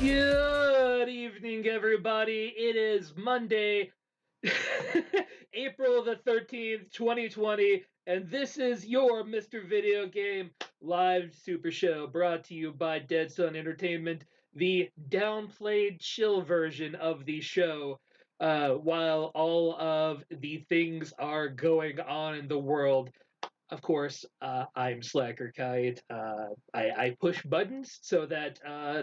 Good evening, everybody. It is Monday, April the 13th, 2020, and this is your Mr. Video Game live super show brought to you by Dead Sun Entertainment, the downplayed chill version of the show, while all of the things are going on in the world. Of course, I'm Slacker Kite. I push buttons so that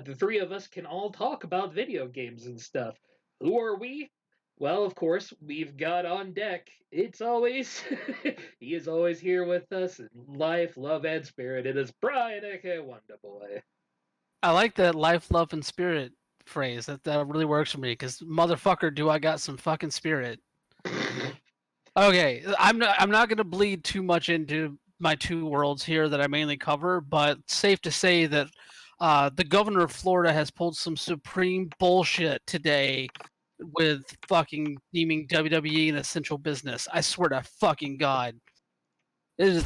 the three of us can all talk about video games and stuff. Who are we? Well, of course, we've got on deck. It's always he is always here with us in life, love, and spirit. It is Brian, aka Wonder Boy. I like that life, love, and spirit phrase. That really works for me because motherfucker, do I got some fucking spirit. Okay, I'm not going to bleed too much into my two worlds here that I mainly cover, but safe to say that the governor of Florida has pulled some supreme bullshit today with fucking deeming WWE an essential business. I swear to fucking God. It is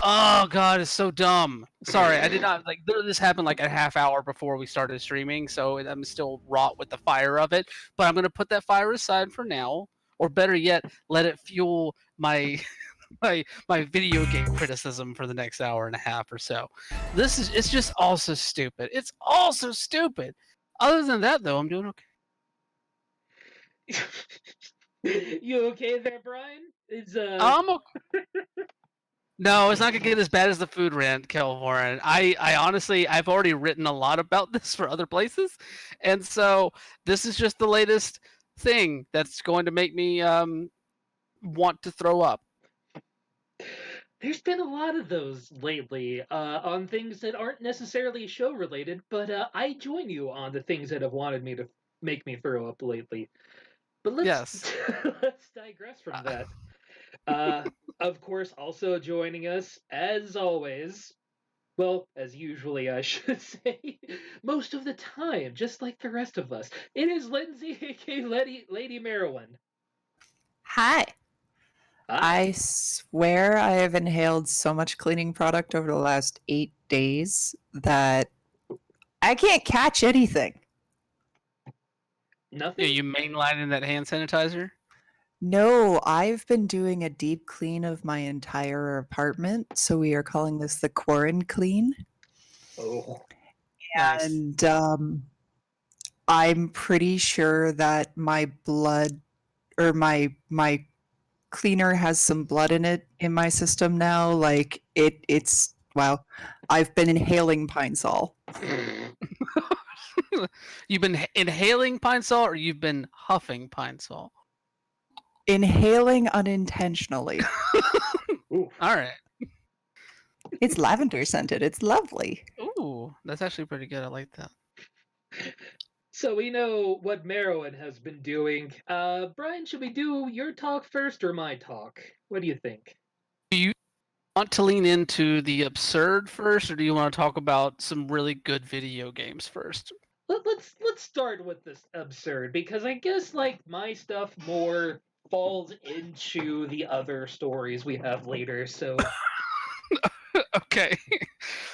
oh god, it's so dumb. Sorry, I did not this happened like a half hour before we started streaming, so I'm still wrought with the fire of it. But I'm gonna put that fire aside for now, or better yet, let it fuel my my video game criticism for the next hour and a half or so. It's just also stupid. It's also stupid. Other than that, though, I'm doing okay. You okay there, Brian? It's I'm okay. No, it's not gonna get as bad as the food rant, Kelvoran. I honestly, I've already written a lot about this for other places, and so this is just the latest thing that's going to make me want to throw up. There's been a lot of those lately on things that aren't necessarily show related, but I join you on the things that have wanted me to make me throw up lately. But Yes. let's digress from that. Of course, also joining us, as always, well, as usually, I should say, most of the time, just like the rest of us, it is Lindsay, aka Lady Marilyn. Hi. Hi. I swear I have inhaled so much cleaning product over the last 8 days that I can't catch anything. Nothing? Are you mainlining that hand sanitizer? No, I've been doing a deep clean of my entire apartment, so we are calling this the quarantine clean. Oh. Nice. And I'm pretty sure that my blood or my cleaner has some blood in it in my system now. Like it's wow. I've been inhaling Pine Sol. You've been inhaling Pine Sol, or you've been huffing Pine Sol? Inhaling unintentionally. All right. It's lavender scented. It's lovely. Ooh, that's actually pretty good. I like that. So we know what Marilyn has been doing. Brian, should we do your talk first or my talk? What do you think? Do you want to lean into the absurd first, or do you want to talk about some really good video games first? Let's start with this absurd, because I guess like my stuff more falls into the other stories we have later. So okay,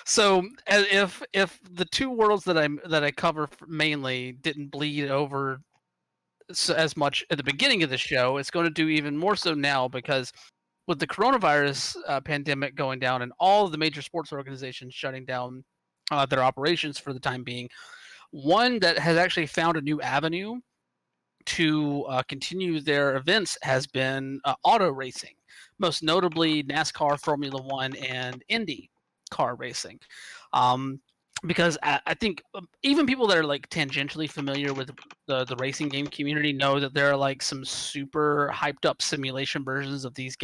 so if the two worlds that I cover mainly didn't bleed over as much at the beginning of the show, it's going to do even more so now, because with the coronavirus pandemic going down and all of the major sports organizations shutting down their operations for the time being, one that has actually found a new avenue to continue their events has been auto racing, most notably NASCAR, Formula One, and Indy car racing. because I think even people that are like tangentially familiar with the racing game community know that there are like some super hyped up simulation versions of these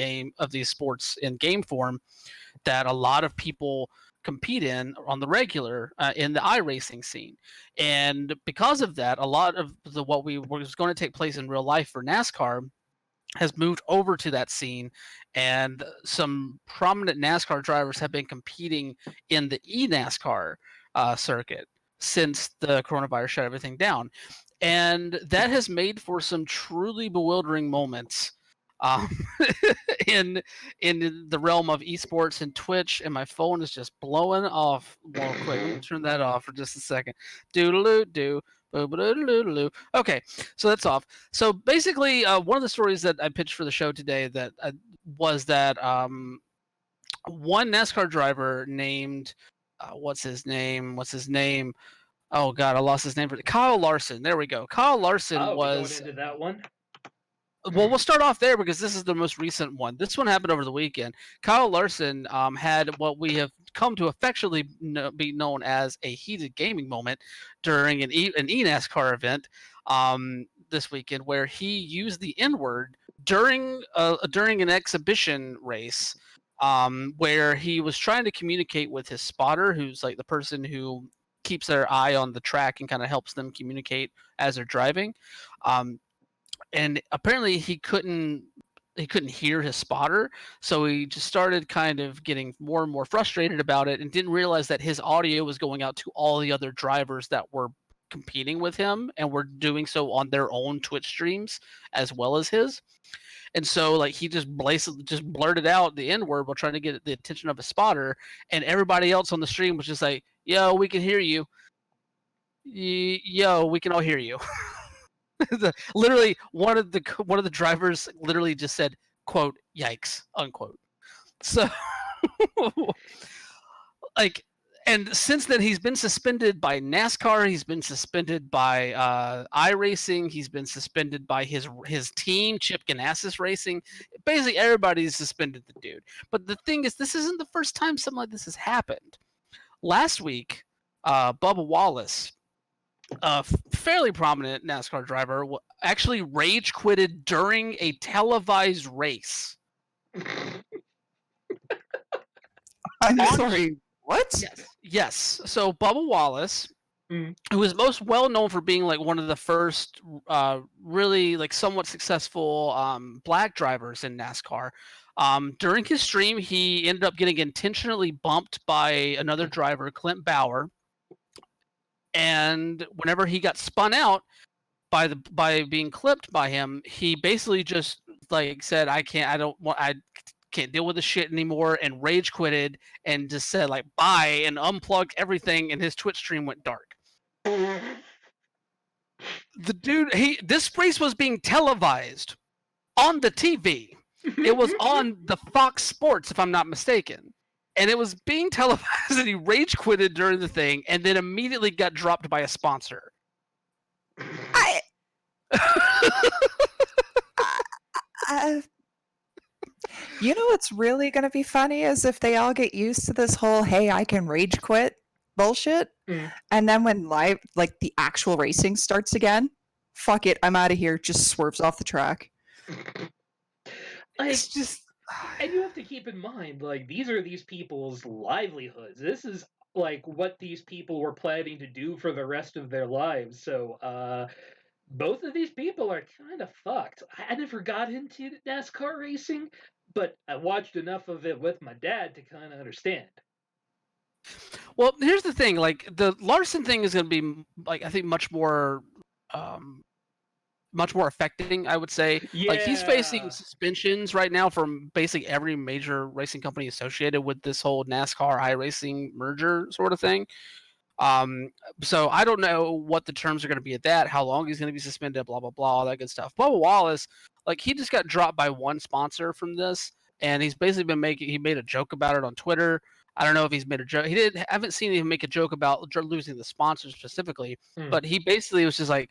sports in game form that a lot of people compete in on the regular in the iRacing scene. And because of that, a lot of what was going to take place in real life for NASCAR has moved over to that scene, and some prominent NASCAR drivers have been competing in the eNASCAR circuit since the coronavirus shut everything down, and that has made for some truly bewildering moments um, in the realm of esports and Twitch. And my phone is just blowing off. Well, quick, let me turn that off for just a second. Doodaloo doo. Okay, so that's off. So basically, one of the stories that I pitched for the show today that was that one NASCAR driver named what's his name? Oh God, I lost his name. Kyle Larson. There we go. Kyle Larson Oh, we going was. into that one? Well, we'll start off there because this is the most recent one. This one happened over the weekend. Kyle Larson had what we have come to affectionately be known as a heated gaming moment during an eNASCAR event this weekend, where he used the N-word during an exhibition race, where he was trying to communicate with his spotter, who's like the person who keeps their eye on the track and kind of helps them communicate as they're driving. And apparently he couldn't hear his spotter, so he just started kind of getting more and more frustrated about it, and didn't realize that his audio was going out to all the other drivers that were competing with him and were doing so on their own Twitch streams as well as his. And so like he just blurted out the N-word while trying to get the attention of his spotter, and everybody else on the stream was just like, yo, we can hear you. Yo, we can all hear you. Literally, one of the drivers literally just said, "quote yikes," unquote. So, like, and since then he's been suspended by NASCAR. He's been suspended by iRacing. He's been suspended by his team, Chip Ganassis Racing. Basically, everybody's suspended the dude. But the thing is, this isn't the first time something like this has happened. Last week, Bubba Wallace, a fairly prominent NASCAR driver, actually rage quitted during a televised race. I'm sorry, what? Yes. So Bubba Wallace, who is most well known for being like one of the first really like somewhat successful black drivers in NASCAR, during his stream he ended up getting intentionally bumped by another driver, Clint Bauer. And whenever he got spun out by being clipped by him, he basically just like said, I can't deal with this shit anymore, and rage quitted and just said like bye and unplugged everything, and his Twitch stream went dark. The dude, this race was being televised on the TV. It was on the Fox Sports, if I'm not mistaken. And it was being televised, and he rage quitted during the thing, and then immediately got dropped by a sponsor. You know what's really going to be funny is if they all get used to this whole "hey, I can rage quit" bullshit, and then when live, like the actual racing starts again, fuck it, I'm out of here. Just swerves off the track. It's just. And you have to keep in mind, like, these are these people's livelihoods. This is, like, what these people were planning to do for the rest of their lives. So, both of these people are kind of fucked. I never got into NASCAR racing, but I watched enough of it with my dad to kind of understand. Well, here's the thing. Like, the Larson thing is going to be, like, I think much more affecting, I would say. Yeah. Like, he's facing suspensions right now from basically every major racing company associated with this whole NASCAR iRacing merger sort of thing. So I don't know what the terms are going to be at that, how long he's going to be suspended, blah, blah, blah, all that good stuff. Bubba Wallace, like, he just got dropped by one sponsor from this, and he's basically he made a joke about it on Twitter. I don't know if he's made a joke. I haven't seen him make a joke about losing the sponsor specifically, but he basically was just like,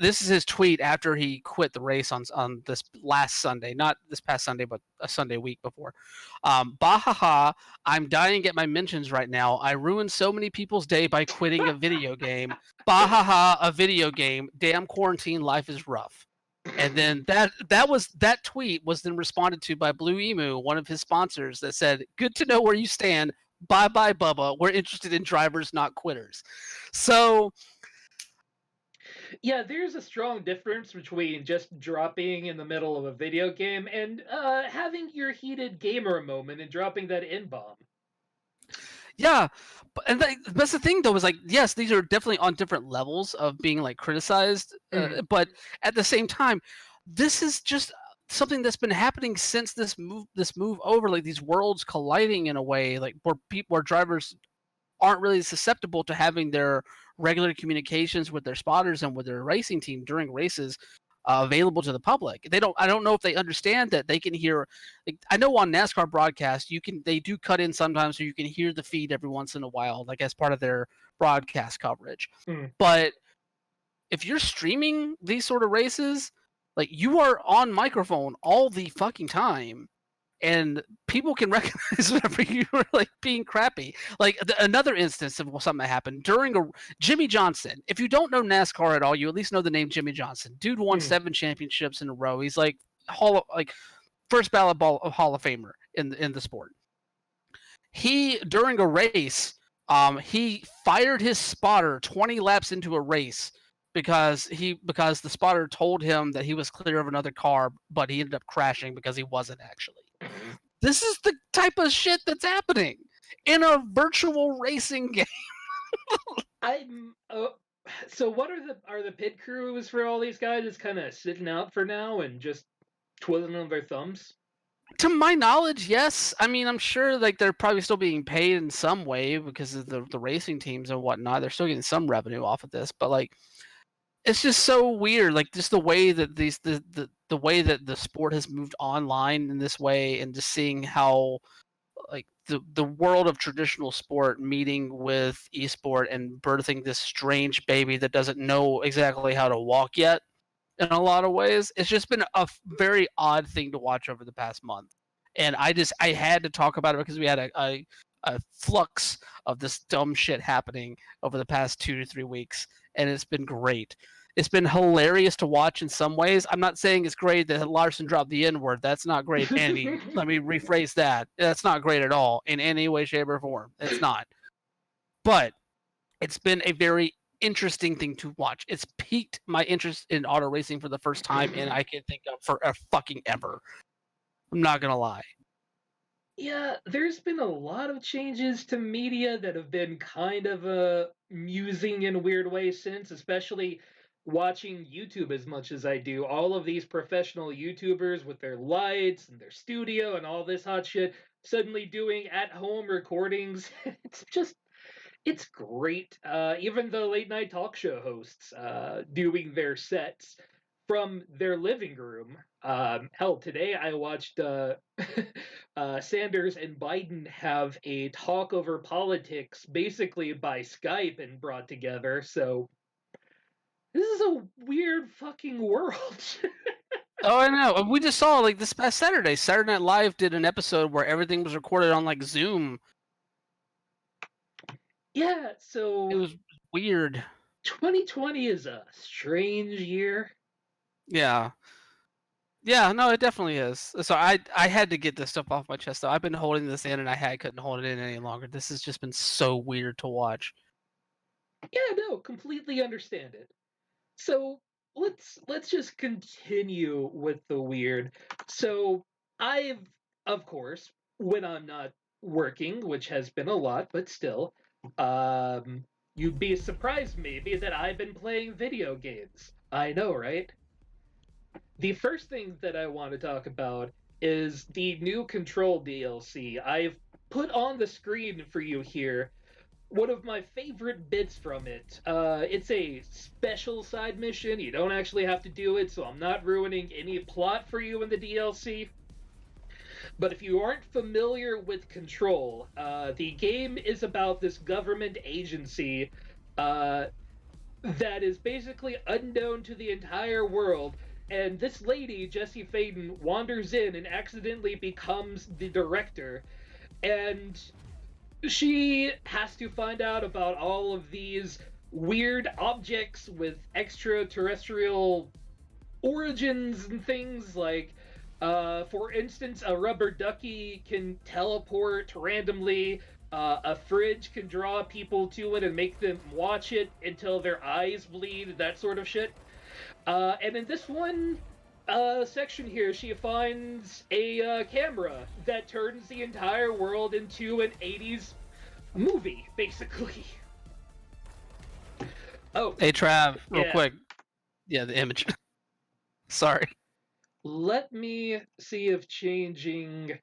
This is his tweet after he quit the race on this last Sunday, not this past Sunday, but a Sunday week before. Bahaha, I'm dying to get my mentions right now. I ruined so many people's day by quitting a video game. Bahaha, a video game. Damn quarantine life is rough. And then that tweet was then responded to by Blue Emu, one of his sponsors, that said, "Good to know where you stand. Bye bye, Bubba. We're interested in drivers, not quitters." So yeah, there's a strong difference between just dropping in the middle of a video game and having your heated gamer moment and dropping that N-bomb. yeah, and that's the thing though, is like, yes, these are definitely on different levels of being like criticized, but at the same time, this is just something that's been happening since this move over, like these worlds colliding in a way, like where drivers aren't really susceptible to having their regular communications with their spotters and with their racing team during races available to the public. I don't know if they understand that they can hear, like, I know on NASCAR broadcast they do cut in sometimes so you can hear the feed every once in a while, like as part of their broadcast coverage. But if you're streaming these sort of races, like, you are on microphone all the fucking time, and people can recognize whenever you were like being crappy. Like another instance of something that happened during Jimmy Johnson. If you don't know NASCAR at all, you at least know the name Jimmy Johnson. Dude won 7 championships in a row. He's like first ballot of Hall of Famer in the sport. He, during a race, he fired his spotter 20 laps into a race because the spotter told him that he was clear of another car, but he ended up crashing because he wasn't actually. This is the type of shit that's happening in a virtual racing game. So what are the pit crews for all these guys just kind of sitting out for now and just twiddling on their thumbs? To my knowledge, yes. I mean, I'm sure like they're probably still being paid in some way because of the racing teams and whatnot. They're still getting some revenue off of this, but like, it's just so weird, like just the way that the way that the sport has moved online in this way, and just seeing how like the world of traditional sport meeting with esport and birthing this strange baby that doesn't know exactly how to walk yet in a lot of ways. It's just been a very odd thing to watch over the past month. And I had to talk about it because we had a flux of this dumb shit happening over the past 2 to 3 weeks, and it's been great. It's been hilarious to watch in some ways. I'm not saying it's great that Larson dropped the N-word. That's not great, Andy. Let me rephrase that. That's not great at all in any way, shape, or form. It's not. But it's been a very interesting thing to watch. It's piqued my interest in auto racing for the first time, and I can think of for a fucking ever. I'm not gonna lie. Yeah, there's been a lot of changes to media that have been kind of amusing in weird ways since, especially watching YouTube as much as I do. All of these professional YouTubers with their lights and their studio and all this hot shit suddenly doing at-home recordings. It's great. Even the late night talk show hosts doing their sets from their living room. Hell, today I watched Sanders and Biden have a talk over politics basically by Skype and brought together. So this is a weird fucking world. Oh, I know. We just saw like this past Saturday, Saturday Night Live did an episode where everything was recorded on like Zoom. Yeah, so it was weird. 2020 is a strange year. Yeah. Yeah, no, it definitely is. So I had to get this stuff off my chest though. I've been holding this in and I couldn't hold it in any longer. This has just been so weird to watch. Yeah, no, completely understand it. So let's just continue with the weird. So I've, of course, when I'm not working, which has been a lot, but still, you'd be surprised maybe that I've been playing video games. I know, right? The first thing that I want to talk about is the new Control DLC. I've put on the screen for you here one of my favorite bits from it. It's a special side mission. You don't actually have to do it, so I'm not ruining any plot for you in the DLC. But if you aren't familiar with Control, the game is about this government agency that is basically unknown to the entire world. And this lady, Jessie Faden, wanders in and accidentally becomes the director. And she has to find out about all of these weird objects with extraterrestrial origins and things. Like, for instance, a rubber ducky can teleport randomly. A fridge can draw people to it and make them watch it until their eyes bleed, that sort of shit. And in this one section here, she finds a camera that turns the entire world into an 80s movie, basically. Oh, Hey, Trav, real yeah. quick. Yeah, the image. Sorry. Let me see if changing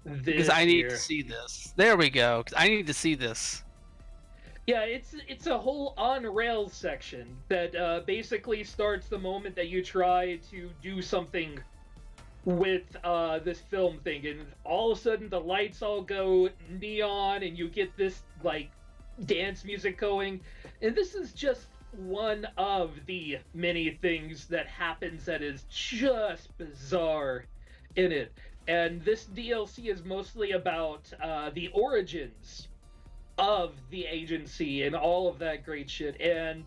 this Because I need here. to see this. There we go. 'Cause I need to see this. Yeah, it's a whole on rails section that basically starts the moment that you try to do something with this film thing, and all of a sudden the lights all go neon, and you get this like dance music going, and this is just one of the many things that happens that is just bizarre in it. And this DLC is mostly about the origins of the agency and all of that great shit. And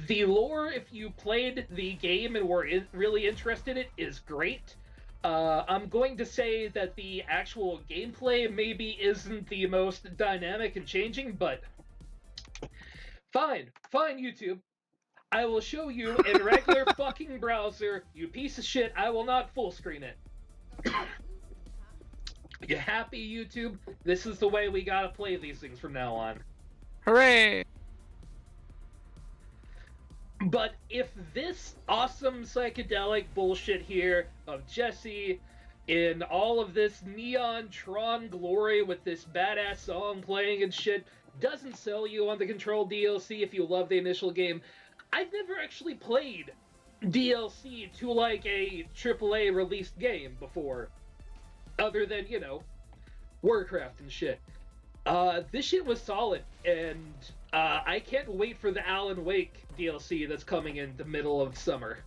the lore, if you played the game and were really interested in it, is great. I'm going to say that the actual gameplay maybe isn't the most dynamic and changing, but fine, YouTube. I will show you in regular fucking browser, you piece of shit. I will not full screen it. You happy, YouTube? This is the way we gotta play these things from now on. Hooray! But if this awesome psychedelic bullshit here of Jesse in all of this neon Tron glory with this badass song playing and shit doesn't sell you on the Control DLC if you love the initial game, I've never actually played DLC to like a AAA released game before, other than, you know, Warcraft and shit. This shit was solid, and I can't wait for the Alan Wake DLC that's coming in the middle of summer.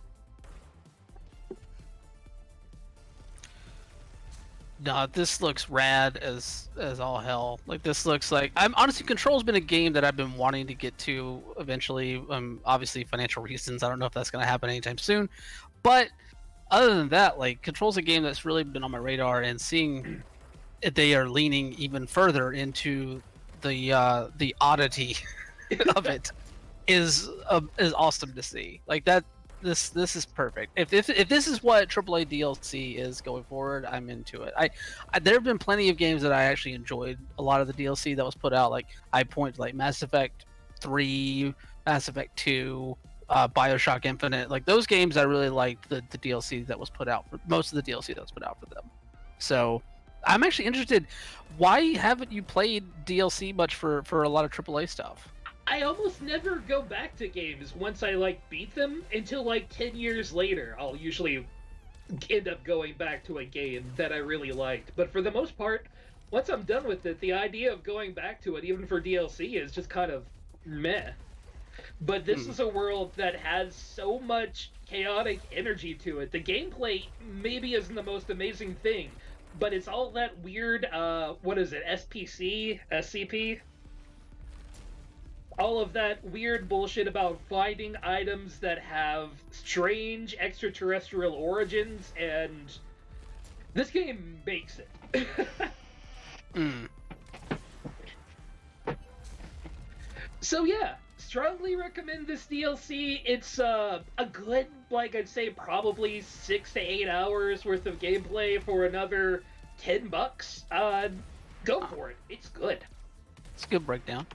No, this looks rad as all hell. Like, this looks like... I'm honestly, Control's been a game that I've been wanting to get to eventually. Obviously, financial reasons. I don't know if that's going to happen anytime soon. But other than that, like, Control's a game that's really been on my radar, and seeing they are leaning even further into the oddity of it is awesome to see. Like, that this is perfect. If this is what AAA DLC is going forward, I'm into it. I there have been plenty of games that I actually enjoyed a lot of the DLC that was put out. Like, I point to like Mass Effect 3, Mass Effect 2, BioShock Infinite. Like, those games, I really liked the DLC that was put out for most of the DLC that was put out for them. So I'm actually interested. Why haven't you played DLC much for a lot of AAA stuff? I almost never go back to games once I like beat them until like 10 years later. I'll usually end up going back to a game that I really liked. But for the most part, once I'm done with it, the idea of going back to it, even for DLC, is just kind of meh. But this is a world that has so much chaotic energy to it. The gameplay maybe isn't the most amazing thing, but it's all that weird, what is it, SPC? SCP? All of that weird bullshit about finding items that have strange extraterrestrial origins, and this game makes it. So yeah, strongly recommend this DLC. It's a good, like, I'd say probably 6 to 8 hours worth of gameplay for another $10. Go for it. It's good. It's a good breakdown.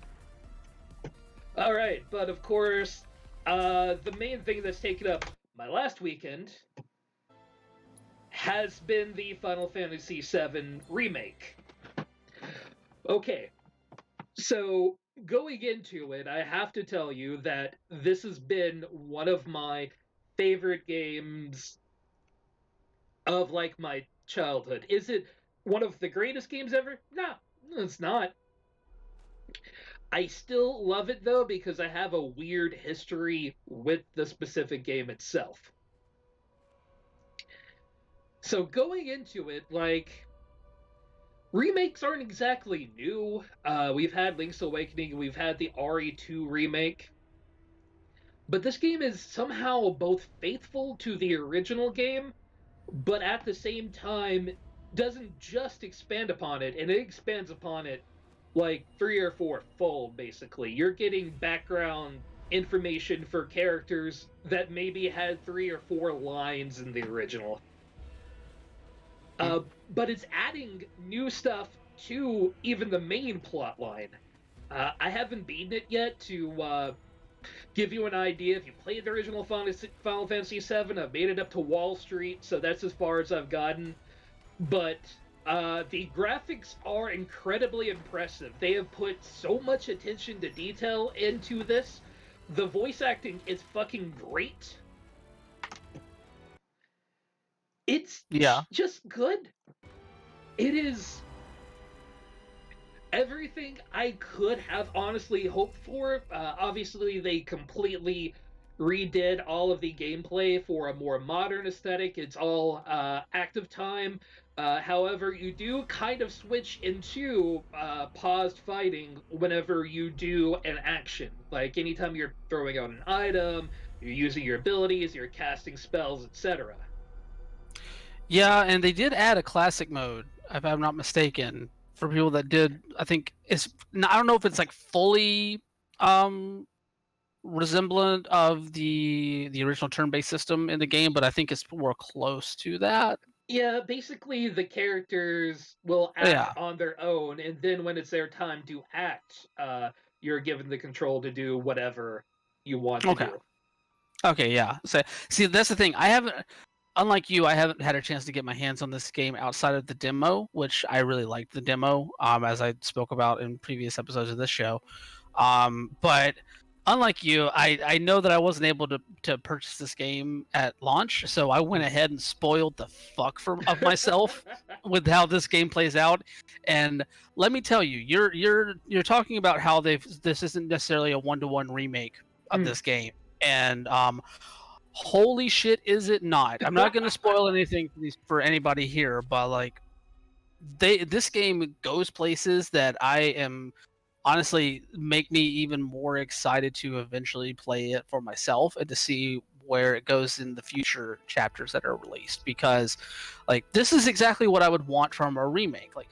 All right, but of course, the main thing that's taken up my last weekend has been the Final Fantasy VII Remake. Okay, so going into it, I have to tell you that this has been one of my favorite games of, like, my childhood. Is it one of the greatest games ever? No, it's not. I still love it though because I have a weird history with the specific game itself. So going into it, like, remakes aren't exactly new. We've had Link's Awakening, we've had the RE2 remake. But this game is somehow both faithful to the original game, but at the same time doesn't just expand upon it, and it expands upon it like 3 or 4 fold, basically. You're getting background information for characters that maybe had 3 or 4 lines in the original. But it's adding new stuff to even the main plot line. I haven't beaten it yet to give you an idea. If you played the original Final Fantasy VII, I've made it up to Wall Street, so that's as far as I've gotten. But the graphics are incredibly impressive. They have put so much attention to detail into this. The voice acting is fucking great. It's just good. It is everything I could have honestly hoped for. Obviously, they completely redid all of the gameplay for a more modern aesthetic. It's all active time. However, you do kind of switch into paused fighting whenever you do an action. Like anytime you're throwing out an item, you're using your abilities, you're casting spells, etc. Yeah, and they did add a classic mode, if I'm not mistaken, for people that did. I think it's, I don't know if it's like fully resemblant of the original turn-based system in the game, but I think it's more close to that. Yeah, basically the characters will act on their own, and then when it's their time to act, you're given the control to do whatever you want to do. Okay, yeah. So, see, that's the thing. I haven't, unlike you, I haven't had a chance to get my hands on this game outside of the demo, which I really liked the demo, as I spoke about in previous episodes of this show. But unlike you, I know that I wasn't able to purchase this game at launch, so I went ahead and spoiled the fuck of myself with how this game plays out. And let me tell you, you're talking about how this isn't necessarily a 1-to-1 remake of this game, and holy shit, is it not? I'm not going to spoil anything for anybody here, but like, this game goes places that I am honestly make me even more excited to eventually play it for myself and to see where it goes in the future chapters that are released, because like, this is exactly what I would want from a remake. Like,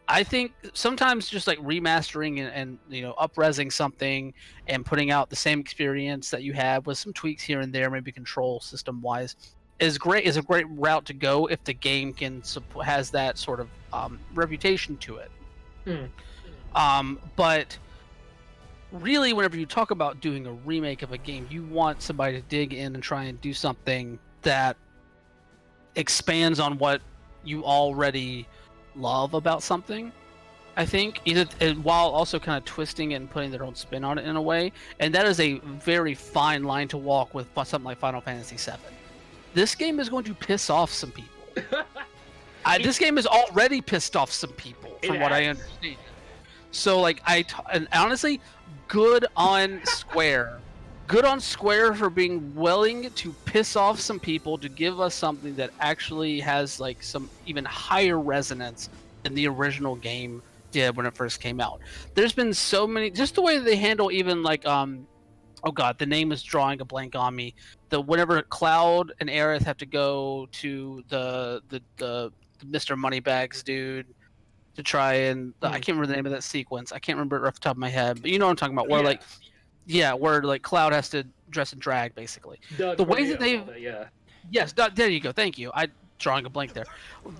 I think sometimes just like remastering and you know, up-resing something and putting out the same experience that you have with some tweaks here and there, maybe control system wise, is a great route to go if the game has that sort of reputation to it. But really, whenever you talk about doing a remake of a game, you want somebody to dig in and try and do something that expands on what you already love about something, I think, while also kind of twisting it and putting their own spin on it in a way. And that is a very fine line to walk with something like Final Fantasy VII. This game is going to piss off some people. This game has already pissed off some people, from what I understand. So, like, and honestly, good on Square. Good on Square for being willing to piss off some people to give us something that actually has like some even higher resonance than the original game did when it first came out. There's been so many, just the way that they handle even like oh god, the name is drawing a blank on me. Whenever Cloud and Aerith have to go to the Mr. Moneybags dude to try and I can't remember the name of that sequence. I can't remember it off the top of my head, but you know what I'm talking about. Where where like Cloud has to dress in drag, basically. The way that they've yes, there you go. Thank you. I drawing a blank there.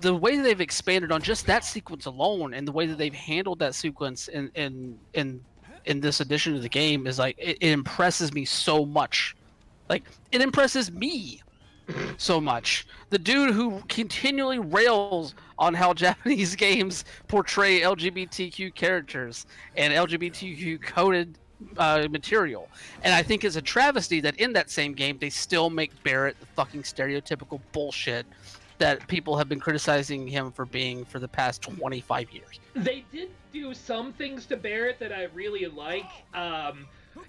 The way that they've expanded on just that sequence alone, and the way that they've handled that sequence in this edition of the game is like it impresses me so much. Like, it impresses me so much. The dude who continually rails on how Japanese games portray LGBTQ characters and LGBTQ coded material, and I think it's a travesty that in that same game they still make Barrett the fucking stereotypical bullshit that people have been criticizing him for being for the past 25 years. They did do some things to Barrett that I really like.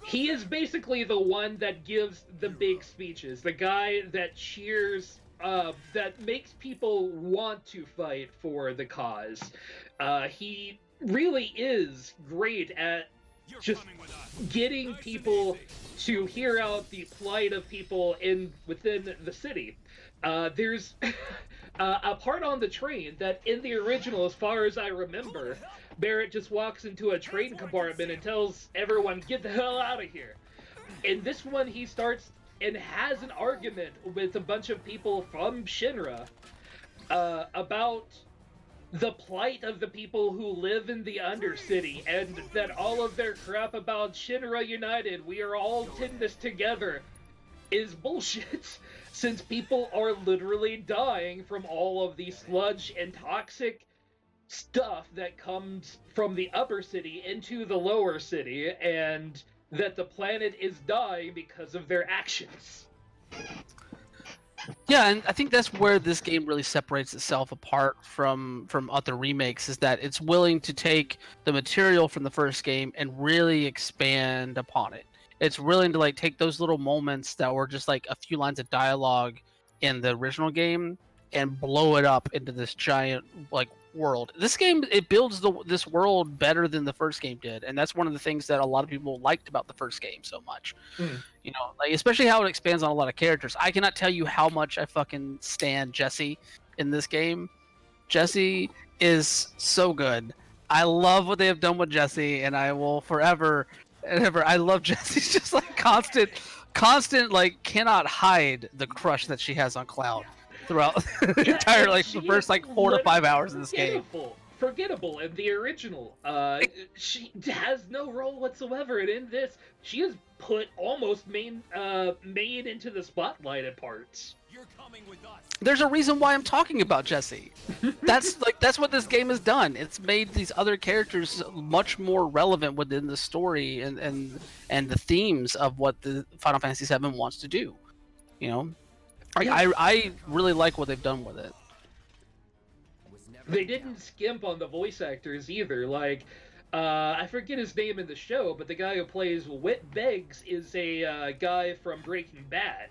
He is basically the one that gives the big speeches, the guy that cheers, that makes people want to fight for the cause. He really is great at just getting people to hear out the plight of people within the city. There's a part on the train that in the original, as far as I remember, Barrett just walks into a train compartment and tells everyone, "Get the hell out of here." In this one, he starts and has an argument with a bunch of people from Shinra about the plight of the people who live in the Undercity, and that all of their crap about Shinra United, we are all in this together, is bullshit, since people are literally dying from all of the sludge and toxic stuff that comes from the upper city into the lower city, and that the planet is dying because of their actions. Yeah, and I think that's where this game really separates itself apart from other remakes, is that it's willing to take the material from the first game and really expand upon it. It's willing to like take those little moments that were just like a few lines of dialogue in the original game and blow it up into this giant like world. This game, it builds this world better than the first game did, and that's one of the things that a lot of people liked about the first game so much. You know, like especially how it expands on a lot of characters. I cannot tell you how much I fucking stan Jesse in this game. Jesse is so good. I love what they have done with Jesse, and I will forever and ever. I love Jesse's just like constant like cannot hide the crush that she has on Cloud throughout the entire like the first like 4 to 5 hours in this game. Forgettable in the original. She has no role whatsoever, and in this, she is put almost made into the spotlight at parts. You're coming with us. There's a reason why I'm talking about Jesse. That's what this game has done. It's made these other characters much more relevant within the story and the themes of what the Final Fantasy VII wants to do. You know, like I really like what they've done with it. They didn't skimp on the voice actors either. Like, I forget his name in the show, but the guy who plays Whit Beggs is a guy from Breaking Bad.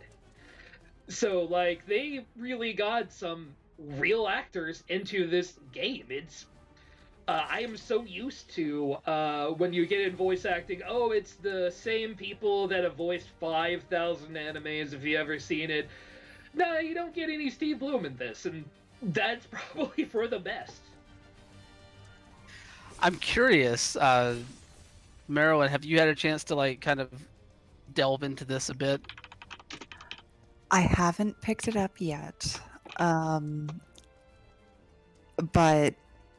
So, like, they really got some real actors into this game. It's, I am so used to, when you get in voice acting, oh, it's the same people that have voiced 5,000 animes, if you've ever seen it. No, you don't get any Steve Bloom in this, and that's probably for the best. I'm curious, Merowyn, have you had a chance to like kind of delve into this a bit? I haven't picked it up yet, but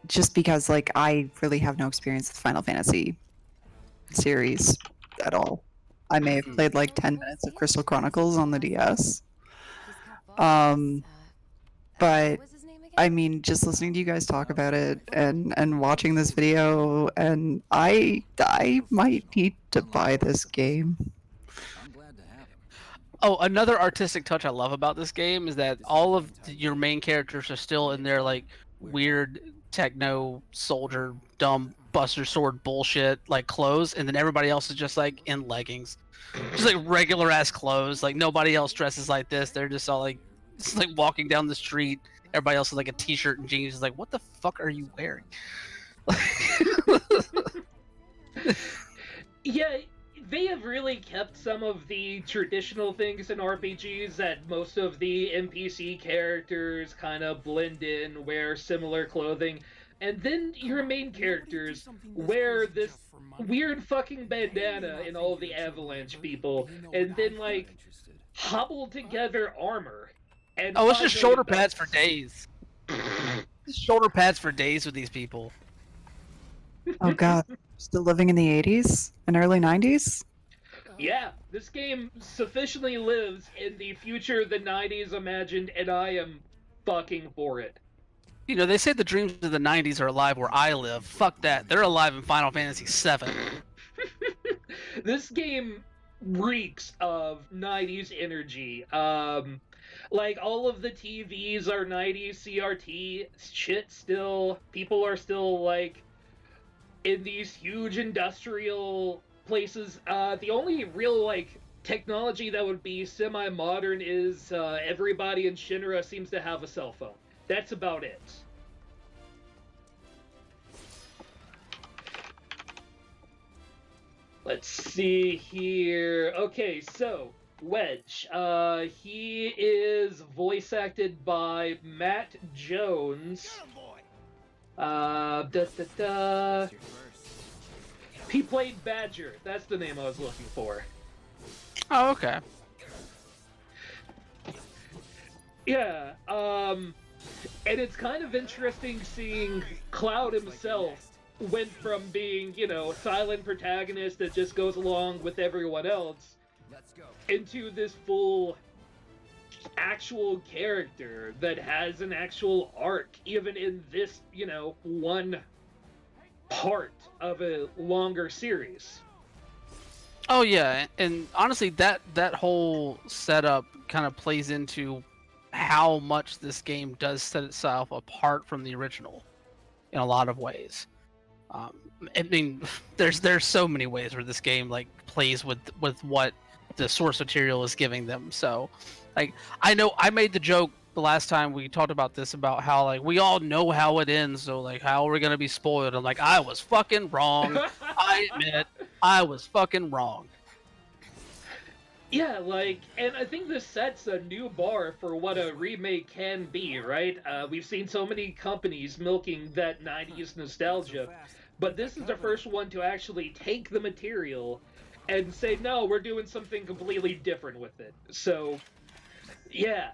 just because like I really have no experience with Final Fantasy series at all. I may have played like 10 minutes of Crystal Chronicles on the DS. But I mean, just listening to you guys talk about it and watching this video, and I might need to buy this game. I'm glad to have him. Oh, another artistic touch I love about this game is that all of your main characters are still in their like weird techno soldier dumb buster sword bullshit like clothes, and then everybody else is just like in leggings, just like regular ass clothes. Like nobody else dresses like this. They're just all like walking down the street. Everybody else is like a t-shirt and jeans. It's like, what the fuck are you wearing? Yeah, they have really kept some of the traditional things in RPGs, that most of the NPC characters kind of blend in, wear similar clothing, and then your main characters wear this weird fucking bandana in all the Avalanche people, and then like hobble together armor. And Oh, it's just shoulder pads for days. Just shoulder pads for days with these people. Oh god, still living in the 80s and early 90s? Yeah, this game sufficiently lives in the future the 90s imagined, and I am fucking for it. You know, they say the dreams of the 90s are alive where I live. Fuck that. They're alive in Final Fantasy VII. This game reeks of 90s energy. Like all of the TVs are 90s CRT shit still. People are still like in these huge industrial places. The only real like technology that would be semi-modern is everybody in Shinra seems to have a cell phone. That's about it. Let's see here. Okay, so Wedge. He is voice acted by Matt Jones. He played Badger. That's the name I was looking for. Oh, okay. Yeah. And it's kind of interesting seeing Cloud himself went from being, you know, a silent protagonist that just goes along with everyone else into this full actual character that has an actual arc, even in this, you know, one part of a longer series. Oh yeah, and honestly, that whole setup kind of plays into how much this game does set itself apart from the original in a lot of ways. I mean, there's so many ways where this game like plays with what the source material is giving them. So, like, I know I made the joke the last time we talked about this about how like we all know how it ends, so like how are we gonna be spoiled? I'm like, I was fucking wrong. I admit I was fucking wrong. Yeah, like, and I think this sets a new bar for what a remake can be, right? We've seen so many companies milking that 90s nostalgia, but this is the first one to actually take the material and say, no, we're doing something completely different with it. So, yeah,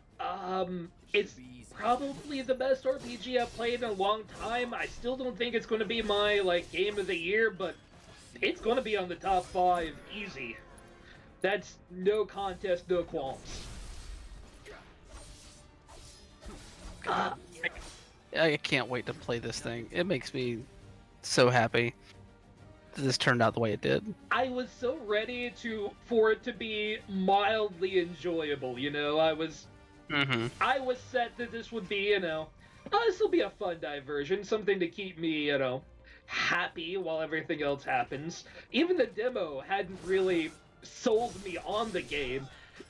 it's probably the best RPG I've played in a long time. I still don't think it's going to be my, like, game of the year, but it's going to be on the top 5 easy. That's no contest, no qualms. I can't wait to play this thing. It makes me so happy that this turned out the way it did. I was so ready for it to be mildly enjoyable, you know. I was set that this would be, you know, this will be a fun diversion, something to keep me, you know, happy while everything else happens. Even the demo hadn't really sold me on the game,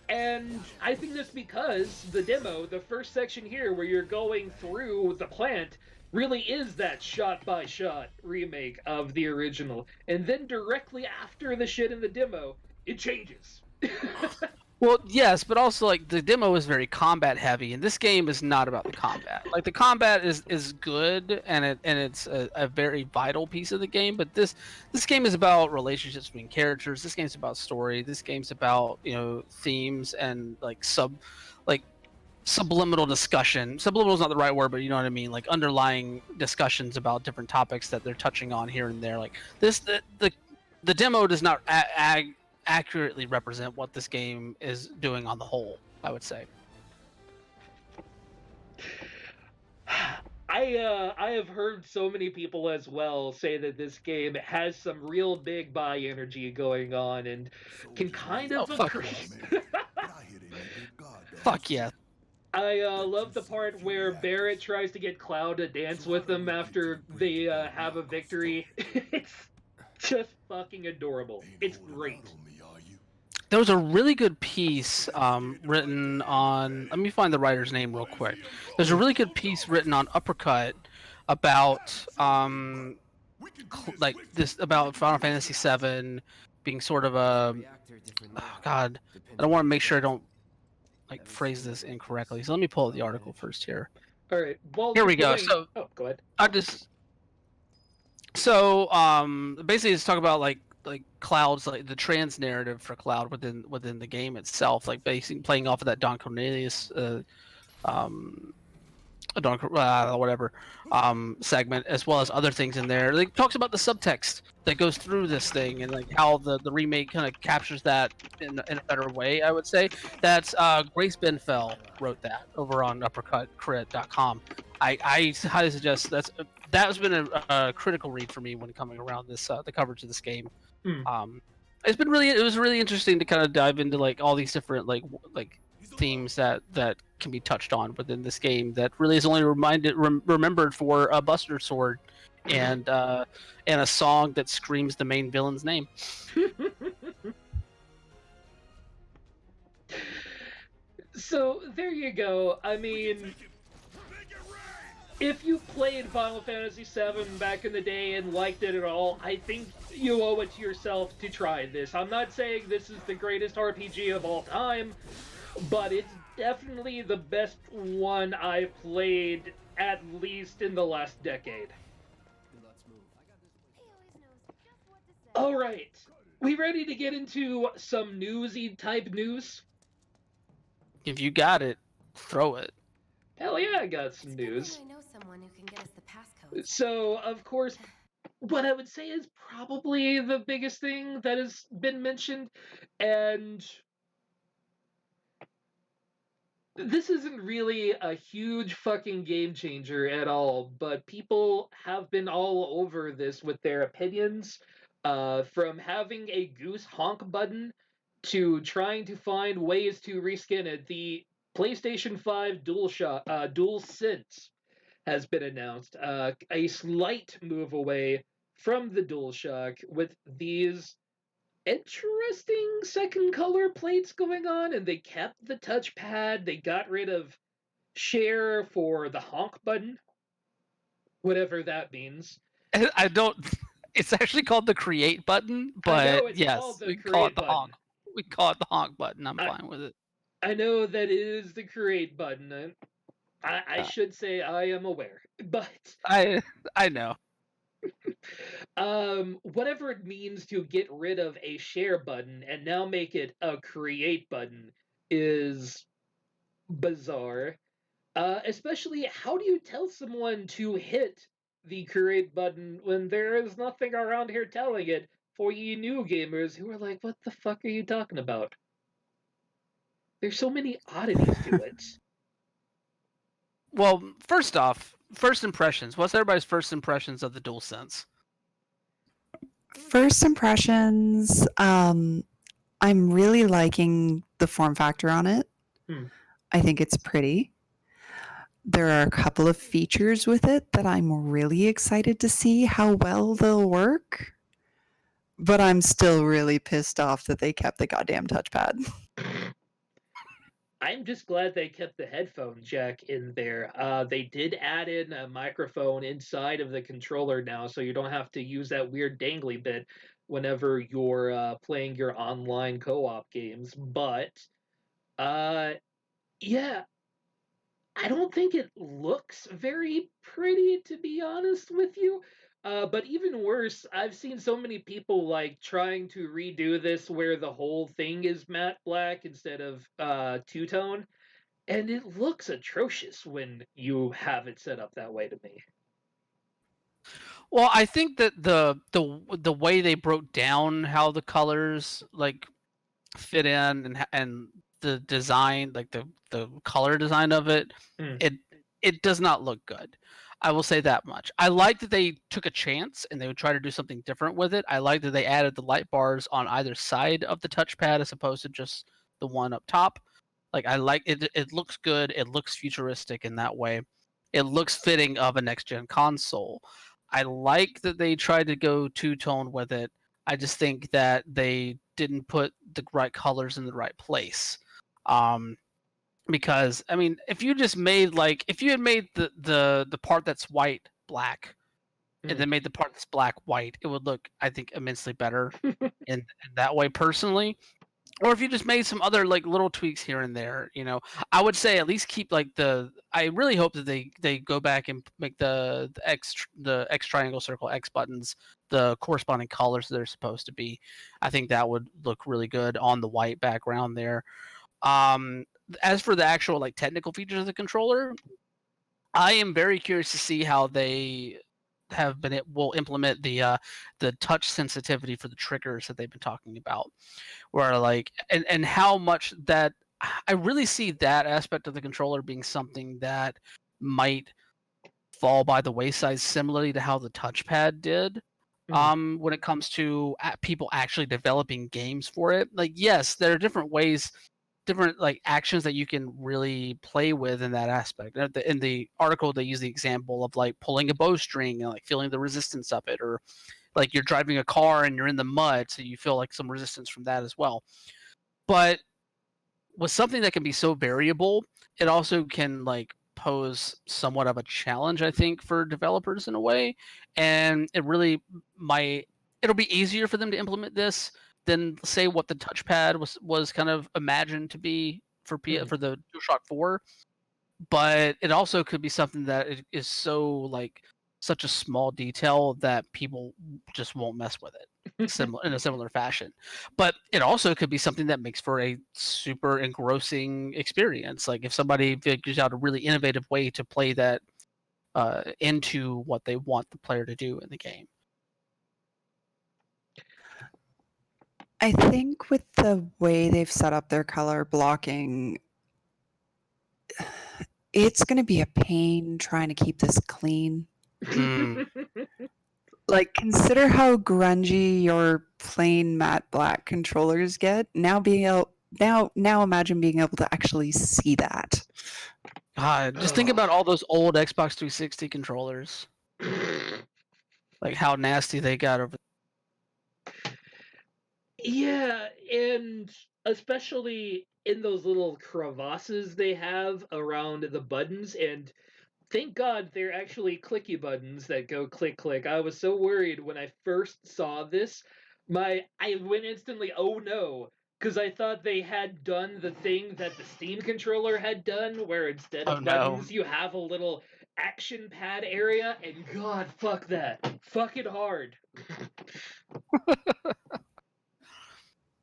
and I think that's because the demo, the first section here where you're going through the plant, really is that shot-by-shot remake of the original, and then directly after the shit in the demo, it changes. Well, yes, but also like the demo is very combat heavy, and this game is not about the combat. Like the combat is good, and it's a very vital piece of the game. But this game is about relationships between characters. This game's about story. This game's about, you know, themes and like subliminal discussion. Subliminal is not the right word, but you know what I mean. Like underlying discussions about different topics that they're touching on here and there. Like this, the demo does not accurately represent what this game is doing on the whole, I would say. I have heard so many people as well say that this game has some real big buy energy going on and can kind of agree. Fuck yeah. I love the part where Barrett tries to get Cloud to dance with them after they have a victory. It's just fucking adorable. It's great. There was a really good piece written on. Let me find the writer's name real quick. There's a really good piece written on Uppercut about like this about Final Fantasy VII being sort of a. Oh God, I don't want to make sure I don't like phrase this incorrectly. So let me pull up the article first here. All right. Well, here we go. So go ahead. Basically it's talking about like Cloud's like the trans narrative for Cloud within the game itself, like basically playing off of that Don Cornelius whatever segment, as well as other things in there. Like talks about the subtext that goes through this thing and like how the remake kind of captures that in a better way, I would say. That's Grace Benfell wrote that over on uppercutcrit.com. I highly suggest that has been a critical read for me when coming around this the coverage of this game. It's been really, it was really interesting to kind of dive into like all these different like themes that can be touched on within this game that really is only remembered for a Buster Sword and a song that screams the main villain's name. So there you go. I mean, if you played Final Fantasy VII back in the day and liked it at all, I think you owe it to yourself to try this. I'm not saying this is the greatest RPG of all time, but it's definitely the best one I've played, at least in the last decade. Alright, we ready to get into some newsy type news? If you got it, throw it. Hell yeah, I got some news. I know someone who can get us the passcode. So, of course, what I would say is probably the biggest thing that has been mentioned, and this isn't really a huge fucking game changer at all, but people have been all over this with their opinions, from having a goose honk button to trying to find ways to reskin it. The PlayStation 5 DualSense has been announced, a slight move away from the DualShock with these interesting second color plates going on, and they kept the touchpad. They got rid of share for the honk button, whatever that means. I don't. It's actually called the create button, but yes, we call it the honk. We call it the honk button. I'm fine with it. I know that it is the create button. I should say I am aware, but I know. Whatever it means to get rid of a share button and now make it a create button is bizarre. Especially, how do you tell someone to hit the create button when there is nothing around here telling it for you new gamers who are like, what the fuck are you talking about? There's so many oddities to it. Well, first off, first impressions. What's everybody's first impressions of the DualSense? First impressions, I'm really liking the form factor on it. I think it's pretty. There are a couple of features with it that I'm really excited to see how well they'll work. But I'm still really pissed off that they kept the goddamn touchpad. I'm just glad they kept the headphone jack in there. They did add in a microphone inside of the controller now, so you don't have to use that weird dangly bit whenever you're playing your online co-op games. But, yeah, I don't think it looks very pretty, to be honest with you. But even worse, I've seen so many people like trying to redo this where the whole thing is matte black instead of two-tone, and it looks atrocious when you have it set up that way to me. Well, I think that the way they broke down how the colors like fit in and the design, like the color design of it, it does not look good. I will say that much. I like that they took a chance and they would try to do something different with it. I like that they added the light bars on either side of the touchpad as opposed to just the one up top. Like I like it. It looks good. It looks futuristic in that way. It looks fitting of a next gen console. I like that they tried to go two-tone with it. I just think that they didn't put the right colors in the right place. Because I mean, if you just made if you had made the part that's white black, and then made the part that's black white, it would look, I think, immensely better in that way personally. Or if you just made some other like little tweaks here and there, I would say at least keep I really hope that they go back and make the X triangle circle X buttons the corresponding colors that they're supposed to be. I think that would look really good on the white background there. As for the actual technical features of the controller, I am very curious to see how they will implement the touch sensitivity for the triggers that they've been talking about, where and how much that I really see that aspect of the controller being something that might fall by the wayside, similarly to how the touchpad did. when it comes to people actually developing games for it. Like, yes, there are different ways, different like actions that you can really play with in that aspect. In the article, they use the example of like pulling a bowstring and like feeling the resistance of it, or like you're driving a car and you're in the mud, so you feel like some resistance from that as well. But with something that can be so variable, it also can like pose somewhat of a challenge, I think, for developers in a way. And it really it'll be easier for them to implement this than say what the touchpad was kind of imagined to be for for the DualShock 4. But it also could be something that is so like such a small detail that people just won't mess with it in a similar fashion. But it also could be something that makes for a super engrossing experience. Like if somebody figures out a really innovative way to play that into what they want the player to do in the game. I think with the way they've set up their color blocking, it's going to be a pain trying to keep this clean. Like, consider how grungy your plain matte black controllers get. Now imagine being able to actually see that. God, just think about all those old Xbox 360 controllers. Like how nasty they got over. Yeah, and especially in those little crevasses they have around the buttons, and thank God they're actually clicky buttons that go click click. I was so worried when I first saw this. I went instantly, oh no, because I thought they had done the thing that the Steam controller had done, where instead of buttons you have a little action pad area, and God, fuck that. Fuck it hard.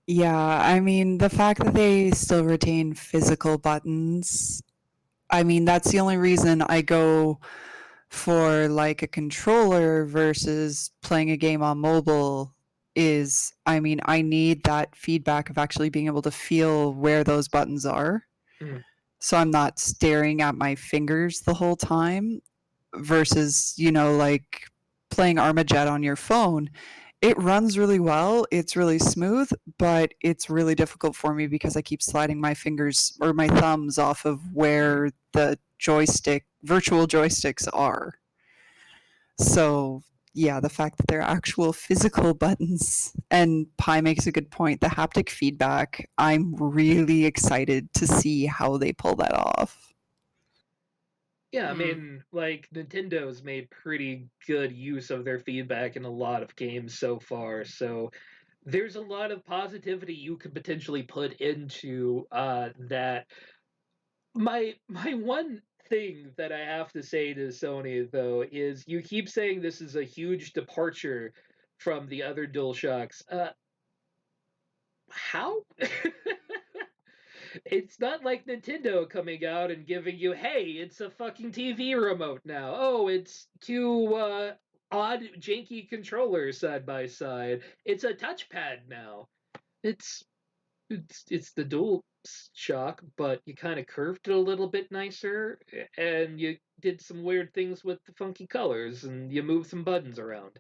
Yeah, I mean, the fact that they still retain physical buttons, I mean, that's the only reason I go for like a controller versus playing a game on mobile is, I mean, I need that feedback of actually being able to feel where those buttons are. So I'm not staring at my fingers the whole time versus, like playing Armajet on your phone. It runs really well, it's really smooth, but it's really difficult for me because I keep sliding my fingers or my thumbs off of where the virtual joysticks are. So, yeah, the fact that they're actual physical buttons, and Pi makes a good point, the haptic feedback, I'm really excited to see how they pull that off. Yeah, I mean, like, Nintendo's made pretty good use of their feedback in a lot of games so far, so there's a lot of positivity you could potentially put into that. My one thing that I have to say to Sony, though, is you keep saying this is a huge departure from the other DualShocks. How? It's not like Nintendo coming out and giving you, hey, it's a fucking TV remote now. Oh, it's two odd, janky controllers side by side. It's a touchpad now. It's the DualShock, but you kind of curved it a little bit nicer, and you did some weird things with the funky colors, and you moved some buttons around.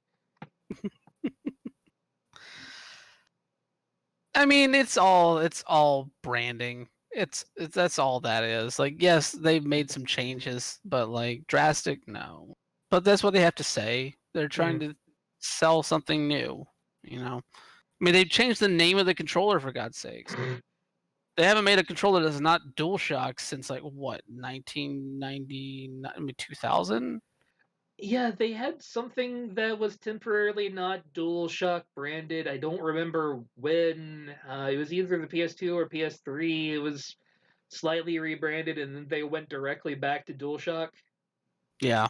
I mean, it's all branding. That's all that is. Like, yes, they've made some changes, but like drastic, no. But that's what they have to say. They're trying to sell something new, you know. I mean, they've changed the name of the controller for God's sakes. They haven't made a controller that's not DualShock since like what 1999, I mean 2000. Yeah, they had something that was temporarily not DualShock branded. I don't remember when. It was either the PS2 or PS3. It was slightly rebranded, and then they went directly back to DualShock. Yeah.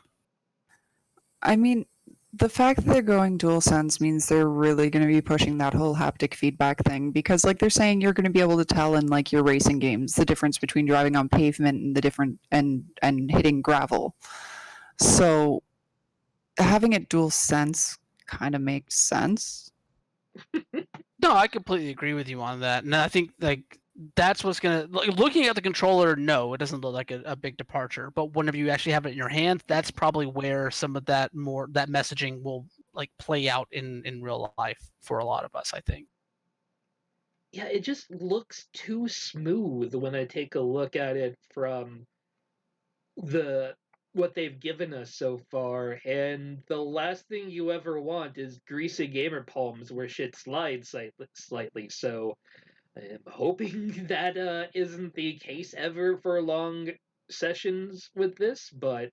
I mean, the fact that they're going DualSense means they're really going to be pushing that whole haptic feedback thing because, like, they're saying you're going to be able to tell in like your racing games the difference between driving on pavement and the different and hitting gravel. So having it DualSense kind of makes sense. No, I completely agree with you on that, and I think like that's what's gonna looking at the controller. No, it doesn't look like a big departure. But whenever you actually have it in your hand, that's probably where some of that messaging will like play out in real life for a lot of us, I think. Yeah, it just looks too smooth when I take a look at it from what they've given us so far, and the last thing you ever want is greasy gamer palms where shit slides slightly. So I'm hoping that isn't the case ever for long sessions with this, but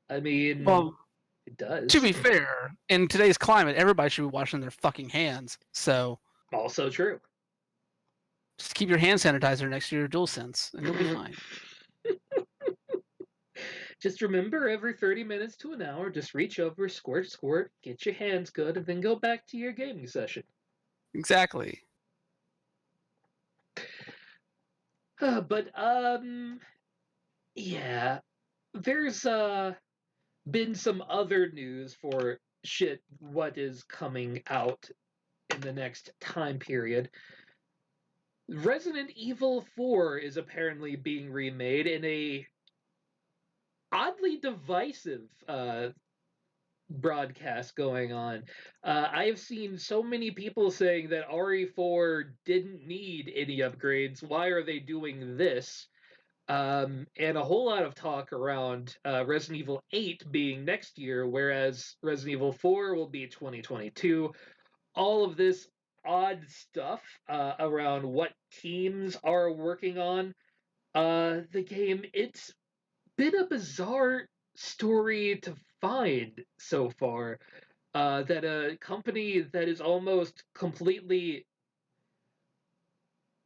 I mean, Well, it does. to be fair, in today's climate, everybody should be washing their fucking hands. So Also true. just keep your hand sanitizer next to your DualSense, and you'll be fine. Just remember, every 30 minutes to an hour, just reach over, squirt, get your hands good, and then go back to your gaming session. Exactly. But yeah, there's been some other news for what is coming out in the next time period. Resident Evil 4 is apparently being remade in a oddly divisive broadcast going on. I have seen so many people saying that RE4 didn't need any upgrades. Why are they doing this? And a whole lot of talk around Resident Evil 8 being next year, whereas Resident Evil 4 will be 2022. All of this odd stuff around what teams are working on the game. It's been a bizarre story to find so far. That a company that is almost completely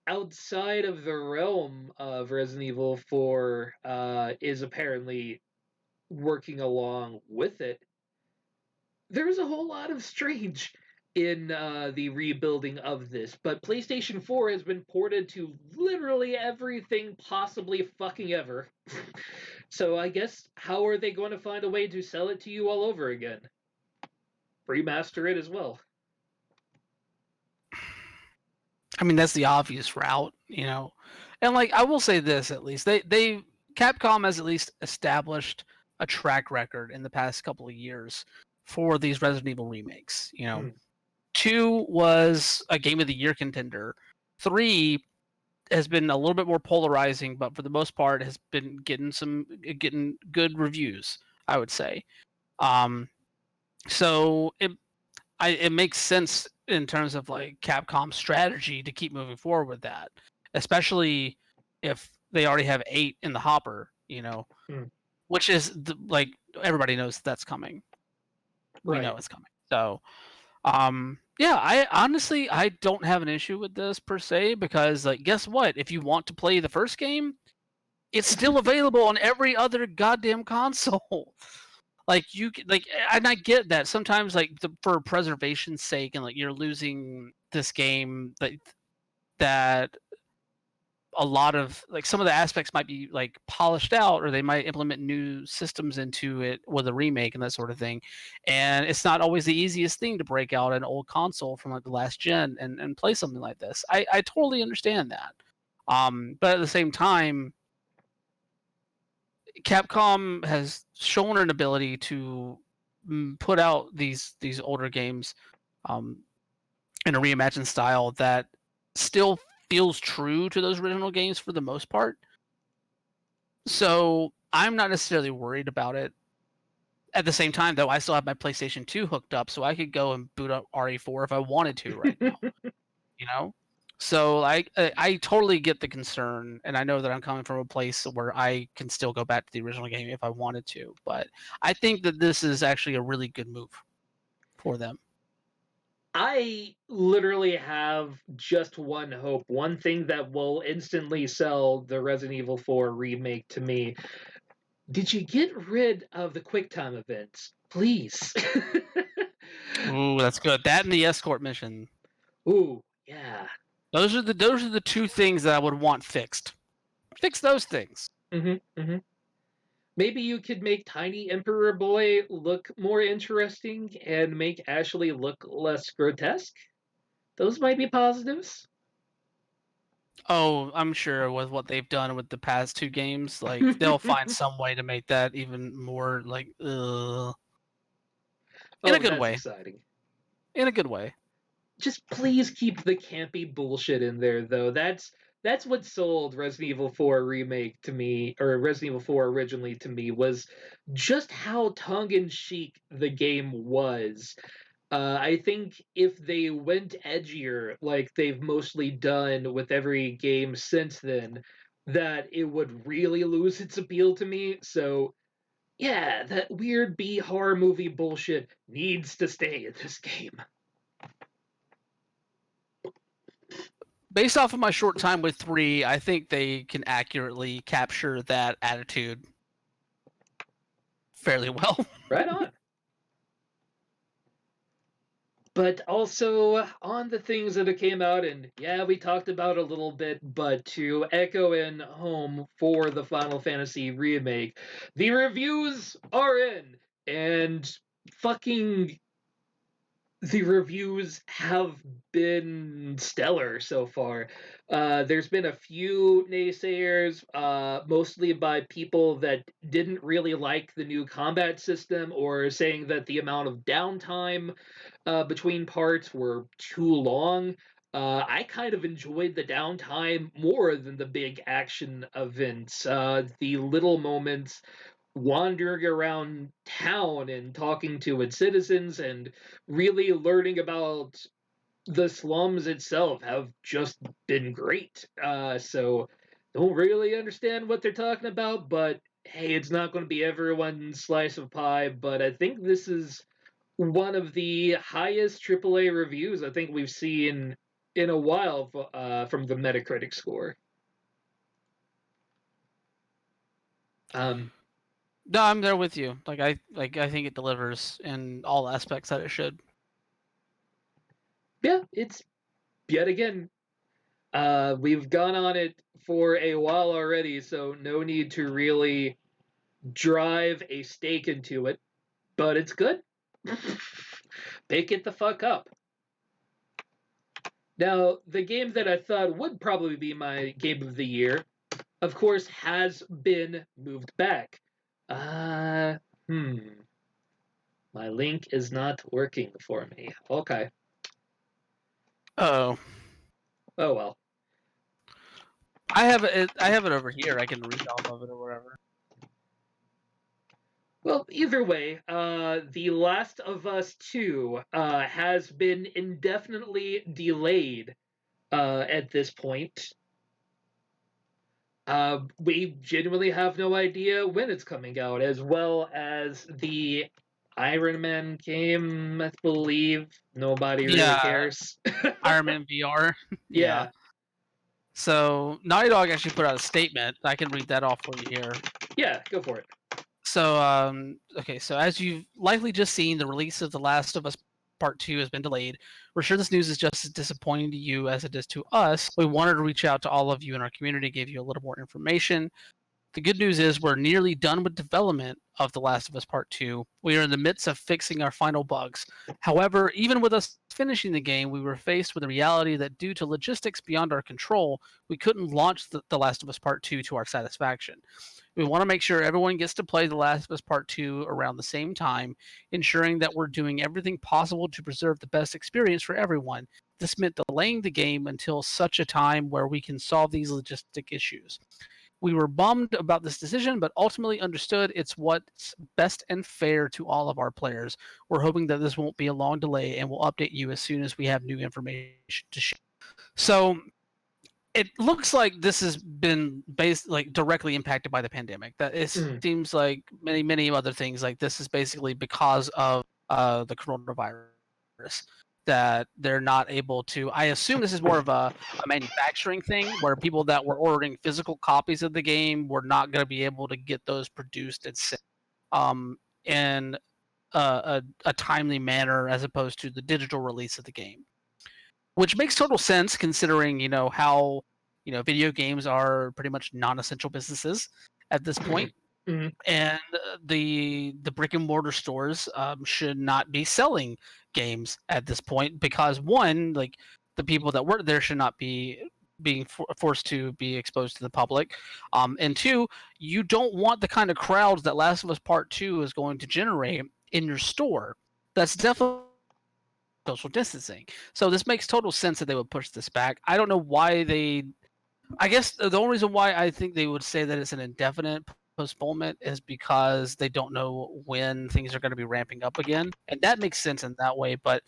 outside of the realm of Resident Evil 4 is apparently working along with it. There's a whole lot of strange in the rebuilding of this, but PlayStation 4 has been ported to literally everything possibly fucking ever. So I guess how are they going to find a way to sell it to you all over again? Remaster it as well. I mean, that's the obvious route, you know. And like, I will say this at least, they Capcom has at least established a track record in the past couple of years for these Resident Evil remakes. You know, 2 was a Game of the Year contender. 3 has been a little bit more polarizing, but for the most part has been getting good reviews, I would say. So it makes sense in terms of like Capcom's strategy to keep moving forward with that, especially if they already have 8 in the hopper, you know, which is like everybody knows that's coming. We know it's coming. So, yeah, I don't have an issue with this per se because like guess what? If you want to play the first game, it's still available on every other goddamn console. Like and I get that sometimes like for preservation's sake and like you're losing this game that a lot of like some of the aspects might be like polished out or they might implement new systems into it with a remake and that sort of thing, and it's not always the easiest thing to break out an old console from like the last gen and play something like this. I totally understand that, but at the same time Capcom has shown an ability to put out these older games in a reimagined style that still feels true to those original games for the most part. So I'm not necessarily worried about it. At the same time, though, I still have my PlayStation 2 hooked up, so I could go and boot up RE4 if I wanted to right now. You know? So I totally get the concern, and I know that I'm coming from a place where I can still go back to the original game if I wanted to. But I think that this is actually a really good move for them. I literally have just one hope, one thing that will instantly sell the Resident Evil 4 remake to me. Did you get rid of the QuickTime events? Please. Ooh, that's good. That and the escort mission. Ooh, yeah. Those are the 2 things that I would want fixed. Fix those things. Maybe you could make Tiny Emperor Boy look more interesting and make Ashley look less grotesque. Those might be positives. Oh, I'm sure with what they've done with the past 2 games, like they'll find some way to make that even more like In a Oh, good that's way. exciting. In a good way. Just please keep the campy bullshit in there, though. That's what sold Resident Evil 4 remake to me, or Resident Evil 4 originally to me, was just how tongue-in-cheek the game was. I think if they went edgier, like they've mostly done with every game since then, that it would really lose its appeal to me. So, yeah, that weird B horror movie bullshit needs to stay in this game. Based off of my short time with 3, I think they can accurately capture that attitude fairly well. Right on. But also on the things that came out, and yeah, we talked about a little bit, but to echo in home for the Final Fantasy remake, the reviews are in, and fucking the reviews have been stellar so far. There's been a few naysayers, mostly by people that didn't really like the new combat system, or saying that the amount of downtime between parts were too long. I kind of enjoyed the downtime more than the big action events. The little moments wandering around town and talking to its citizens and really learning about the slums itself have just been great. So don't really understand what they're talking about, but hey, it's not going to be everyone's slice of pie. But I think this is one of the highest AAA reviews I think we've seen in a while from the Metacritic score. No, I'm there with you. I think it delivers in all aspects that it should. Yeah, it's yet again. We've gone on it for a while already, so no need to really drive a stake into it. But it's good. Pick it the fuck up. Now, the game that I thought would probably be my game of the year, of course, has been moved back. My link is not working for me. Okay. Oh, Oh well. I have it over here. I can read off of it or whatever. Well, either way, The Last of Us 2 has been indefinitely delayed at this point. We genuinely have no idea when it's coming out, as well as the Iron Man game, I believe. Nobody really cares. Iron Man VR. Yeah. So Naughty Dog actually put out a statement. I can read that off for you here. Yeah, go for it. So, okay, so as you've likely just seen, the release of The Last of Us Part 2 has been delayed. We're sure this news is just as disappointing to you as it is to us. We wanted to reach out to all of you in our community, give you a little more information. The good news is we're nearly done with development of The Last of Us Part 2. We are in the midst of fixing our final bugs. However, even with us finishing the game, we were faced with the reality that due to logistics beyond our control, we couldn't launch The Last of Us Part 2 to our satisfaction. We want to make sure everyone gets to play The Last of Us Part 2 around the same time, ensuring that we're doing everything possible to preserve the best experience for everyone. This meant delaying the game until such a time where we can solve these logistic issues. We were bummed about this decision, but ultimately understood it's what's best and fair to all of our players. We're hoping that this won't be a long delay, and we'll update you as soon as we have new information to share. So it looks like this has been directly impacted by the pandemic. That it seems like many other things. Like this is basically because of the coronavirus that they're not able to. I assume this is more of a manufacturing thing where people that were ordering physical copies of the game were not going to be able to get those produced and sent in a timely manner as opposed to the digital release of the game. Which makes total sense considering, how, video games are pretty much non-essential businesses at this point. Mm-hmm. And the brick and mortar stores should not be selling games at this point because one, like the people that work there should not be being forced to be exposed to the public. And two, you don't want the kind of crowds that Last of Us Part 2 is going to generate in your store. That's definitely social distancing. So this makes total sense that they would push this back. I don't know why they. I guess the only reason why I think they would say that it's an indefinite postponement is because they don't know when things are going to be ramping up again, and that makes sense in that way. But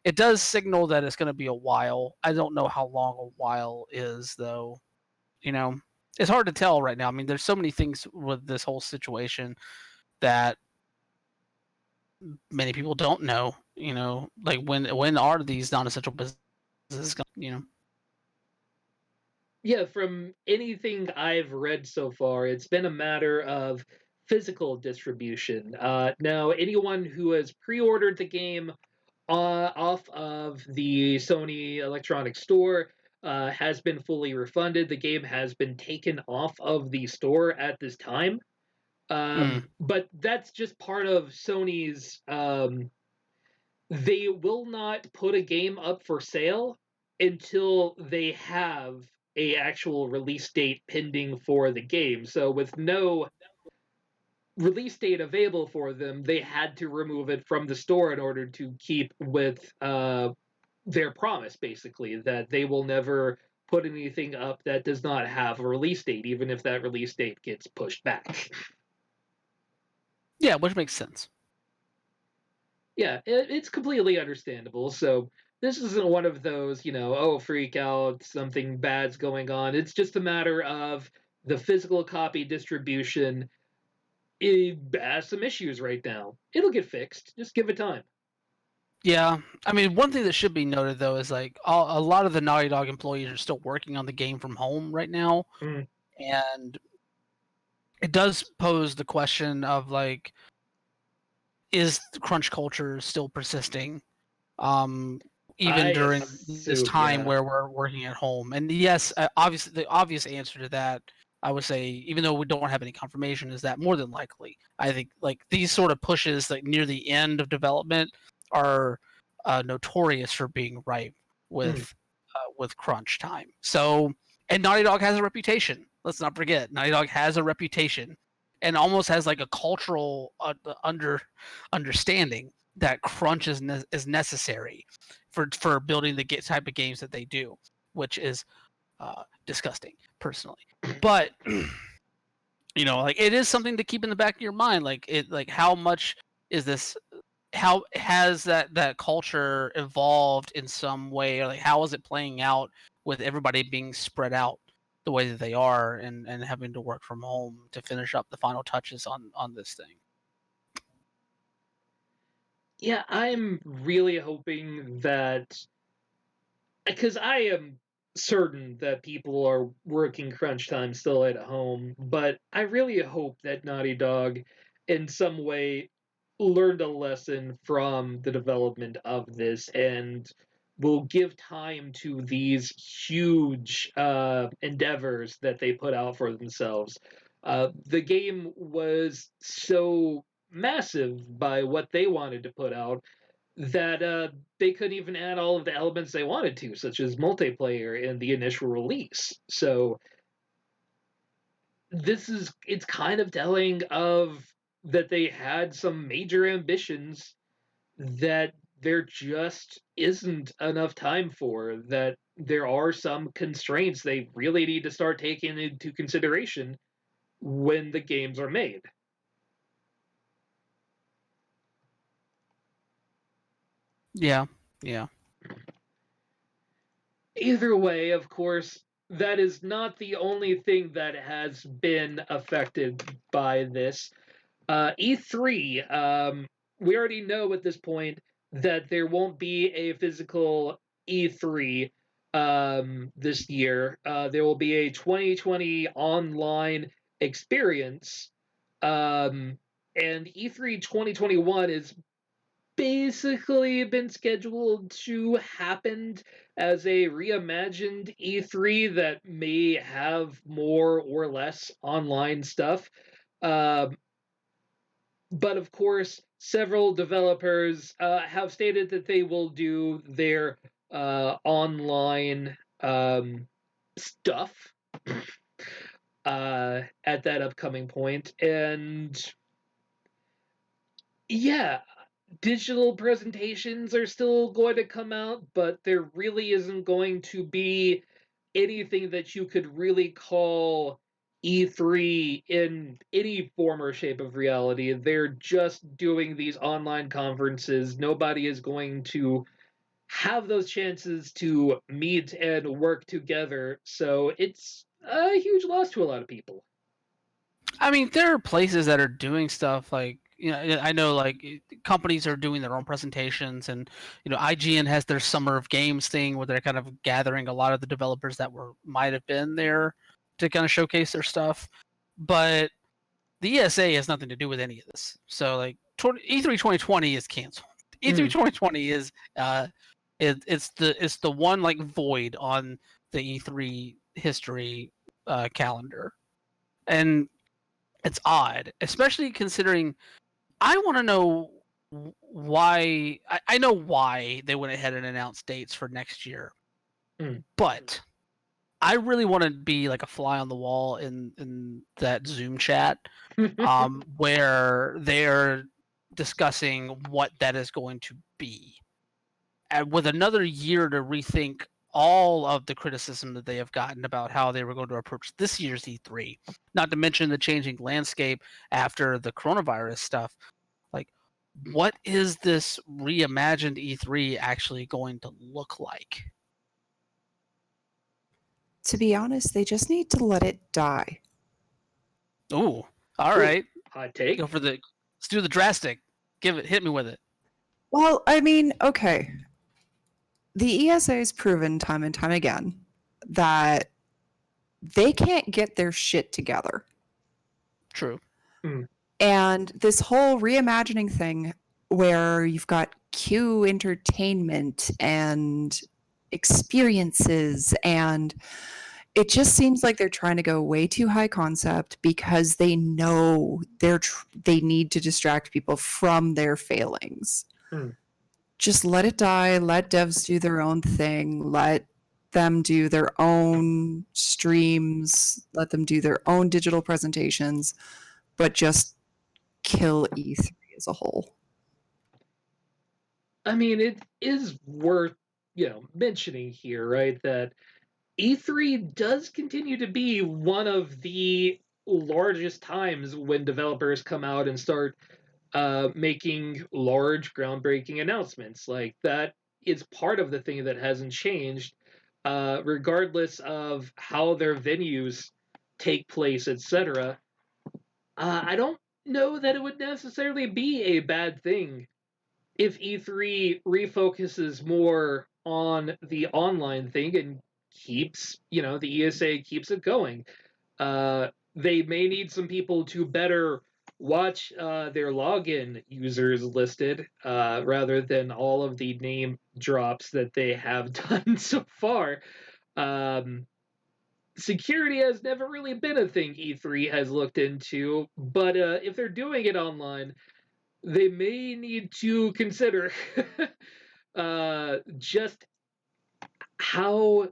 it does signal that it's going to be a while. I don't know how long a while is, though. You know, it's hard to tell right now. I mean, there's so many things with this whole situation that many people don't know. You know, like when are these non-essential businesses? You know. Yeah, from anything I've read so far, it's been a matter of physical distribution. Now, anyone who has pre-ordered the game off of the Sony Electronic Store has been fully refunded. The game has been taken off of the store at this time. But that's just part of Sony's. They will not put a game up for sale until they have a actual release date pending for the game. So with no release date available for them, they had to remove it from the store in order to keep with their promise, basically, that they will never put anything up that does not have a release date, even if that release date gets pushed back. Yeah, which makes sense. Yeah, it's completely understandable. So this isn't one of those, oh, freak out, something bad's going on. It's just a matter of the physical copy distribution. It has some issues right now. It'll get fixed. Just give it time. Yeah, I mean, one thing that should be noted though is like a lot of the Naughty Dog employees are still working on the game from home right now, and it does pose the question of like, is crunch culture still persisting? Even I during this assume, time yeah. where we're working at home. And yes, obviously the obvious answer to that, I would say, even though we don't have any confirmation, is that more than likely. I think like these sort of pushes like near the end of development are notorious for being ripe with crunch time. So, and Naughty Dog has a reputation. Let's not forget, Naughty Dog has a reputation, and almost has like a cultural understanding that crunch is necessary for building the type of games that they do, which is disgusting personally. But like it is something to keep in the back of your mind. Like how much is this? How has that culture evolved in some way? Or like how is it playing out with everybody being spread out the way that they are and having to work from home to finish up the final touches on this thing? Yeah, I'm really hoping that, because I am certain that people are working crunch time still at home, but I really hope that Naughty Dog in some way learned a lesson from the development of this and will give time to these huge endeavors that they put out for themselves. The game was so massive by what they wanted to put out that they couldn't even add all of the elements they wanted to, such as multiplayer in the initial release. So it's kind of telling of that they had some major ambitions that there just isn't enough time for, that there are some constraints they really need to start taking into consideration when the games are made. Yeah. Either way, of course, that is not the only thing that has been affected by this. E3, we already know at this point that there won't be a physical E3 this year. There will be a 2020 online experience. And E3 2021 is basically been scheduled to happen as a reimagined E3 that may have more or less online stuff. Um, but of course, several developers have stated that they will do their online stuff at that upcoming point. And yeah, digital presentations are still going to come out, but there really isn't going to be anything that you could really call E3 in any form or shape of reality. They're just doing these online conferences. Nobody is going to have those chances to meet and work together. So it's a huge loss to a lot of people. I mean, there are places that are doing stuff like, I know like companies are doing their own presentations, and IGN has their Summer of Games thing where they're kind of gathering a lot of the developers that might have been there to kind of showcase their stuff. But the ESA has nothing to do with any of this. So like E3 2020 is canceled. E3 2020 is it's the one like void on the E3 history calendar, and it's odd, especially considering I want to know why. I know why they went ahead and announced dates for next year, but I really want to be like a fly on the wall in that Zoom chat, where they're discussing what that is going to be, and with another year to rethink all of the criticism that they have gotten about how they were going to approach this year's E3, not to mention the changing landscape after the coronavirus stuff. Like, what is this reimagined E3 actually going to look like? To be honest, they just need to let it die. Ooh, all right. Hot take. Let's do the drastic. Hit me with it. Well, I mean, okay. The ESA has proven time and time again that they can't get their shit together. True. And this whole reimagining thing where you've got Q entertainment and experiences, and it just seems like they're trying to go way too high concept because they know they need to distract people from their failings. Just let it die. Let devs do their own thing. Let them do their own streams. Let them do their own digital presentations, but just kill E3 as a whole. I mean, it is worth, mentioning here, right, that E3 does continue to be one of the largest times when developers come out and start making large, groundbreaking announcements. Like, that is part of the thing that hasn't changed, regardless of how their venues take place, etc. I don't know that it would necessarily be a bad thing if E3 refocuses more on the online thing and keeps, the ESA keeps it going. They may need some people to better watch their login users listed, rather than all of the name drops that they have done so far. Security has never really been a thing E3 has looked into, but if they're doing it online, they may need to consider just how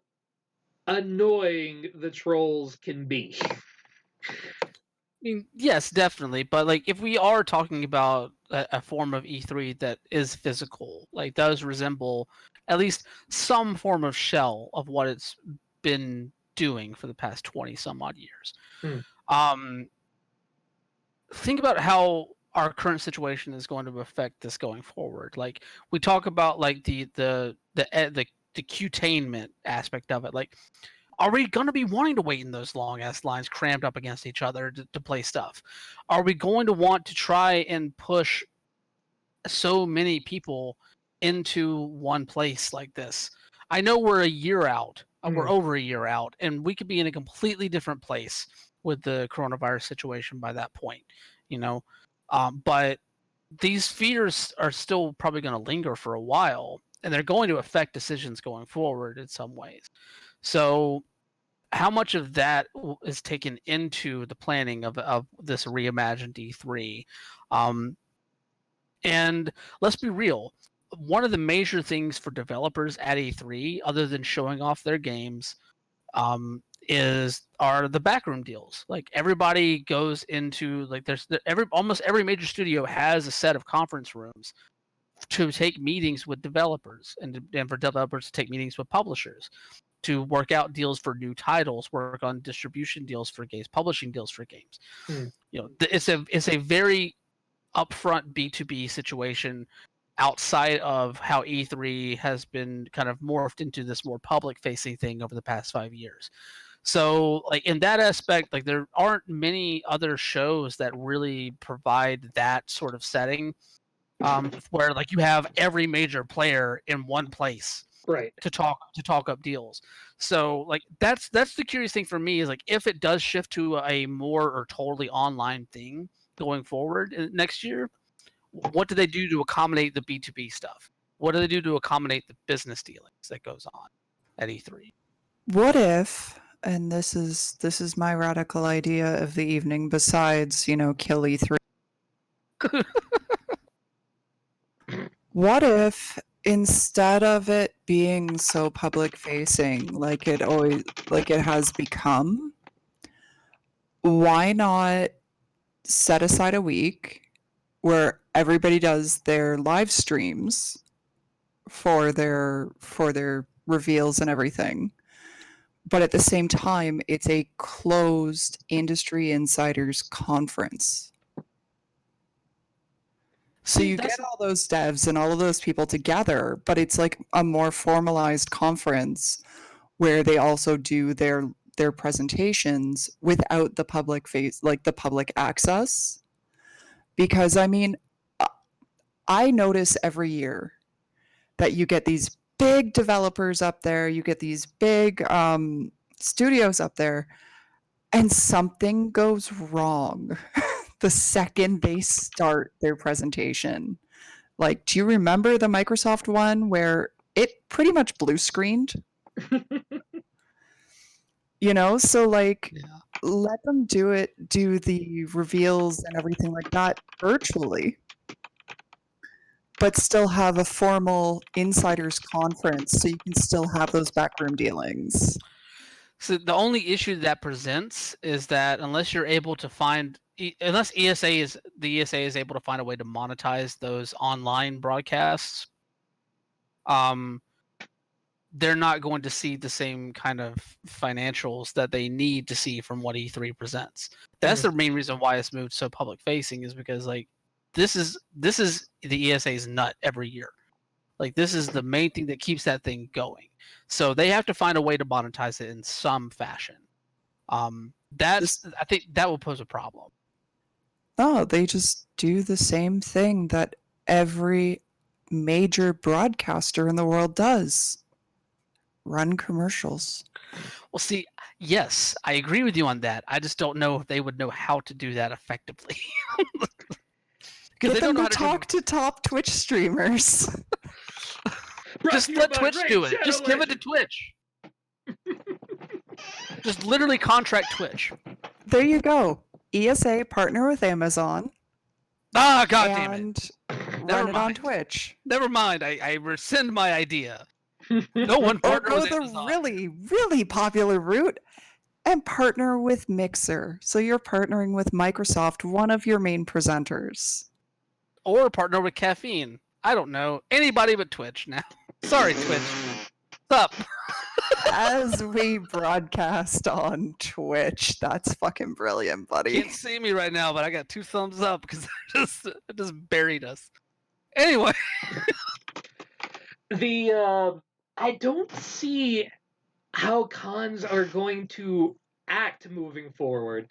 annoying the trolls can be. I mean, yes, definitely. But like, if we are talking about a form of E3 that is physical, like does resemble at least some form of shell of what it's been doing for the past 20 some odd years. Think about how our current situation is going to affect this going forward. Like, we talk about like the Qtainment aspect of it. Like, are we going to be wanting to wait in those long ass lines crammed up against each other to play stuff? Are we going to want to try and push so many people into one place like this? I know we're a year out. We're over a year out, and we could be in a completely different place with the coronavirus situation by that point, but these fears are still probably going to linger for a while, and they're going to affect decisions going forward in some ways. So how much of that is taken into the planning of this reimagined E3? And let's be real, one of the major things for developers at E3, other than showing off their games, are the backroom deals. Like, everybody goes into, like, almost every major studio has a set of conference rooms to take meetings with developers and for developers to take meetings with publishers to work out deals for new titles, work on distribution deals for games, publishing deals for games. It's a very upfront B2B situation outside of how E3 has been kind of morphed into this more public facing thing over the past 5 years. So like in that aspect, like there aren't many other shows that really provide that sort of setting, where like you have every major player in one place Right. to talk up deals. So like that's the curious thing for me is like if it does shift to a more or totally online thing going forward next year, what do they do to accommodate the B2B stuff? What do they do to accommodate the business dealings that goes on at E3? What if, and this is my radical idea of the evening, besides, kill E3. What if instead of it being so public facing like it has become, why not set aside a week where everybody does their live streams for their reveals and everything, but at the same time it's a closed industry insiders conference? So you get all those devs and all of those people together, but it's like a more formalized conference where they also do their presentations without the public face, like the public access. Because I mean, I notice every year that you get these big developers up there, you get these big studios up there, and something goes wrong the second they start their presentation. Like, do you remember the Microsoft one where it pretty much blue screened? So like, let them do the reveals and everything like that virtually, but still have a formal insiders conference so you can still have those backroom dealings. So the only issue that presents is that unless you're able to find, unless the ESA is able to find a way to monetize those online broadcasts, they're not going to see the same kind of financials that they need to see from what E3 presents. That's the main reason why it's moved so public facing, is because like this is the ESA's nut every year. Like this is the main thing that keeps that thing going. So they have to find a way to monetize it in some fashion. I think that will pose a problem. No, they just do the same thing that every major broadcaster in the world does. Run commercials. Well, see, yes, I agree with you on that. I just don't know if they would know how to do that effectively. Get them to talk to top Twitch streamers. Just let Twitch do it. Just give it to Twitch. Just literally contract Twitch. There you go. ESA partner with Amazon. Ah, goddamn it! Run it on Twitch. Never mind. I rescind my idea. No one Or partner go with the Amazon. really, really popular route and partner with Mixer. So you're partnering with Microsoft, one of your main presenters. Or partner with Caffeine. I don't know. Anybody but Twitch now. Sorry, Twitch. What's up? As we broadcast on Twitch. That's fucking brilliant, buddy. Can't see me right now, but I got 2 thumbs up because I just buried us. Anyway. I don't see how cons are going to act moving forward,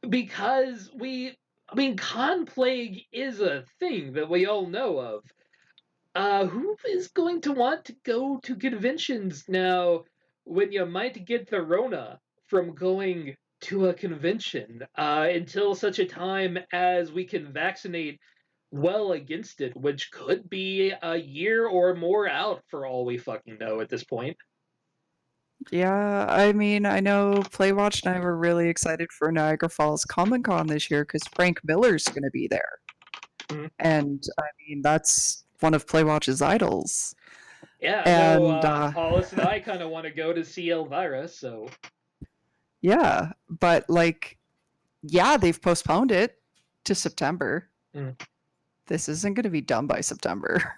because con plague is a thing that we all know of. Who is going to want to go to conventions now when you might get the Rona from going to a convention, until such a time as we can vaccinate well against it, which could be a year or more out for all we fucking know at this point. Yeah, I mean, I know Playwatch and I were really excited for Niagara Falls Comic Con this year because Frank Miller's going to be there. Mhm. And I mean, that's one of Playwatch's idols. Yeah, And, Hollis and I kind of want to go to see Elvira, so. Yeah, but like, yeah, they've postponed it to September. this isn't going to be done by September.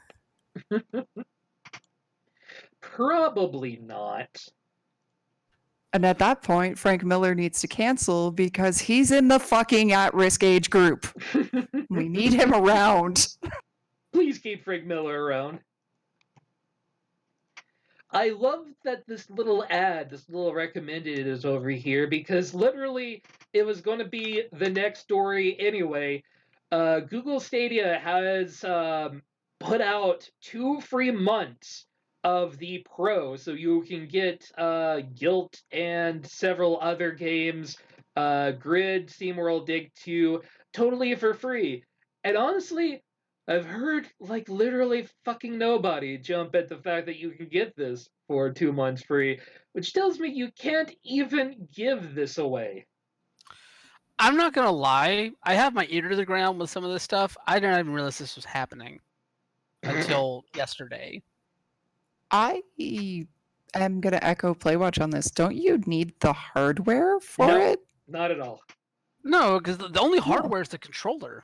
Probably not. And at that point, Frank Miller needs to cancel because he's in the fucking at-risk age group. We need him around. Please keep Frank Miller around. I love that this little ad, this little recommended is over here because literally it was going to be the next story anyway. Google Stadia has put out 2 free months of the Pro, so you can get Guilt and several other games, Grid, SteamWorld Dig 2, totally for free. And honestly, I've heard like literally fucking nobody jump at the fact that you can get this for 2 months free, which tells me you can't even give this away. I'm not gonna lie. I have my ear to the ground with some of this stuff. I didn't even realize this was happening until yesterday. I am going to echo Playwatch on this. Don't you need the hardware for No. it? Not at all. No, because the only hardware is the controller.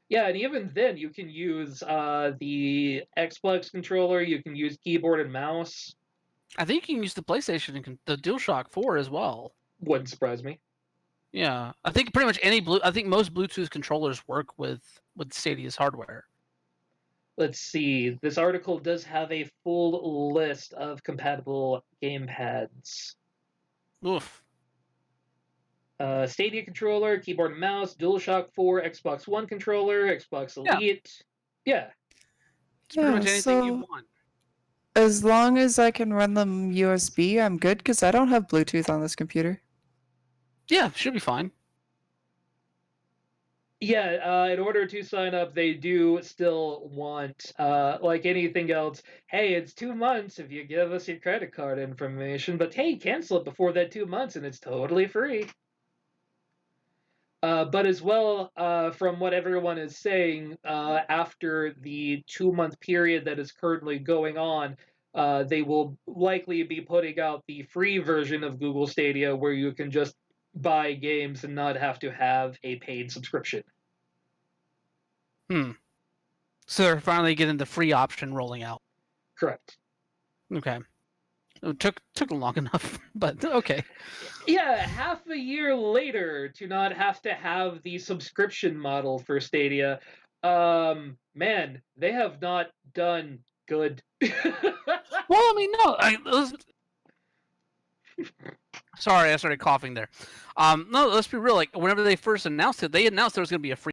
Yeah, and even then you can use the Xbox controller, you can use keyboard and mouse. I think you can use the PlayStation and the DualShock 4 as well. Wouldn't surprise me. Yeah, I think pretty much I think most Bluetooth controllers work with Stadia's hardware. Let's see. This article does have a full list of compatible gamepads. Oof. Stadia controller, keyboard and mouse, DualShock 4, Xbox One controller, Xbox Elite. Yeah. It's pretty much Yeah, anything you so- want. As long as I can run them USB, I'm good because I don't have Bluetooth on this computer. Yeah, should be fine. Yeah, in order to sign up, they do still want, like anything else, hey, it's 2 months if you give us your credit card information, but hey, cancel it before that 2 months and it's totally free. But as well, from what everyone is saying, after the 2-month period that is currently going on, they will likely be putting out the free version of Google Stadia where you can just buy games and not have to have a paid subscription. So they're finally getting the free option rolling out. Correct. Okay. It took long enough, but okay. Yeah, half a year later to not have to have the subscription model for Stadia. Man, they have not done good. Well, I mean, no. Sorry, I started coughing there. No, let's be real. Like, whenever they first announced it, they announced there was going to be a free.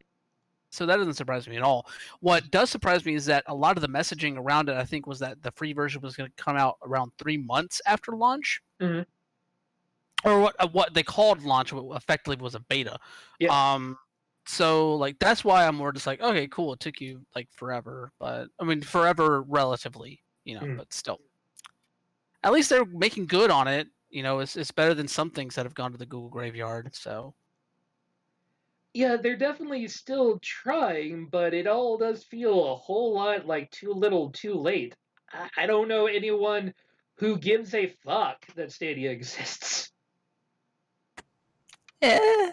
So that doesn't surprise me at all. What does surprise me is that a lot of the messaging around it, I think, was that the free version was going to come out around 3 months after launch. Mhm. Or what they called launch, what effectively was a beta. Yeah. So like that's why I'm more just like, okay, cool. It took you like forever, but I mean forever relatively, but still. At least they're making good on it. It's better than some things that have gone to the Google graveyard. So Yeah, they're definitely still trying, but it all does feel a whole lot like too little, too late. I don't know anyone who gives a fuck that Stadia exists. Eh.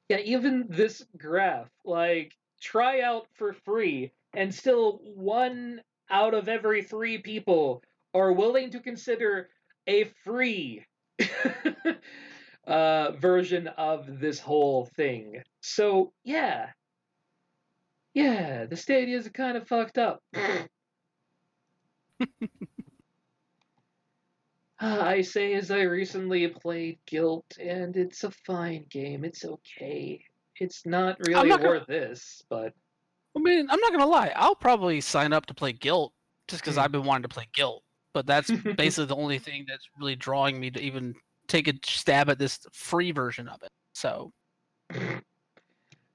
Yeah, even this graph, like, try out for free, and still 1 out of every 3 people are willing to consider a free version of this whole thing. So, yeah. Yeah, the Stadia's kind of fucked up. I say as I recently played Guilt, and it's a fine game. It's okay. It's not really worth this, but I mean, I'm not gonna lie. I'll probably sign up to play Guilt just because I've been wanting to play Guilt. But that's basically the only thing that's really drawing me to even take a stab at this free version of it. So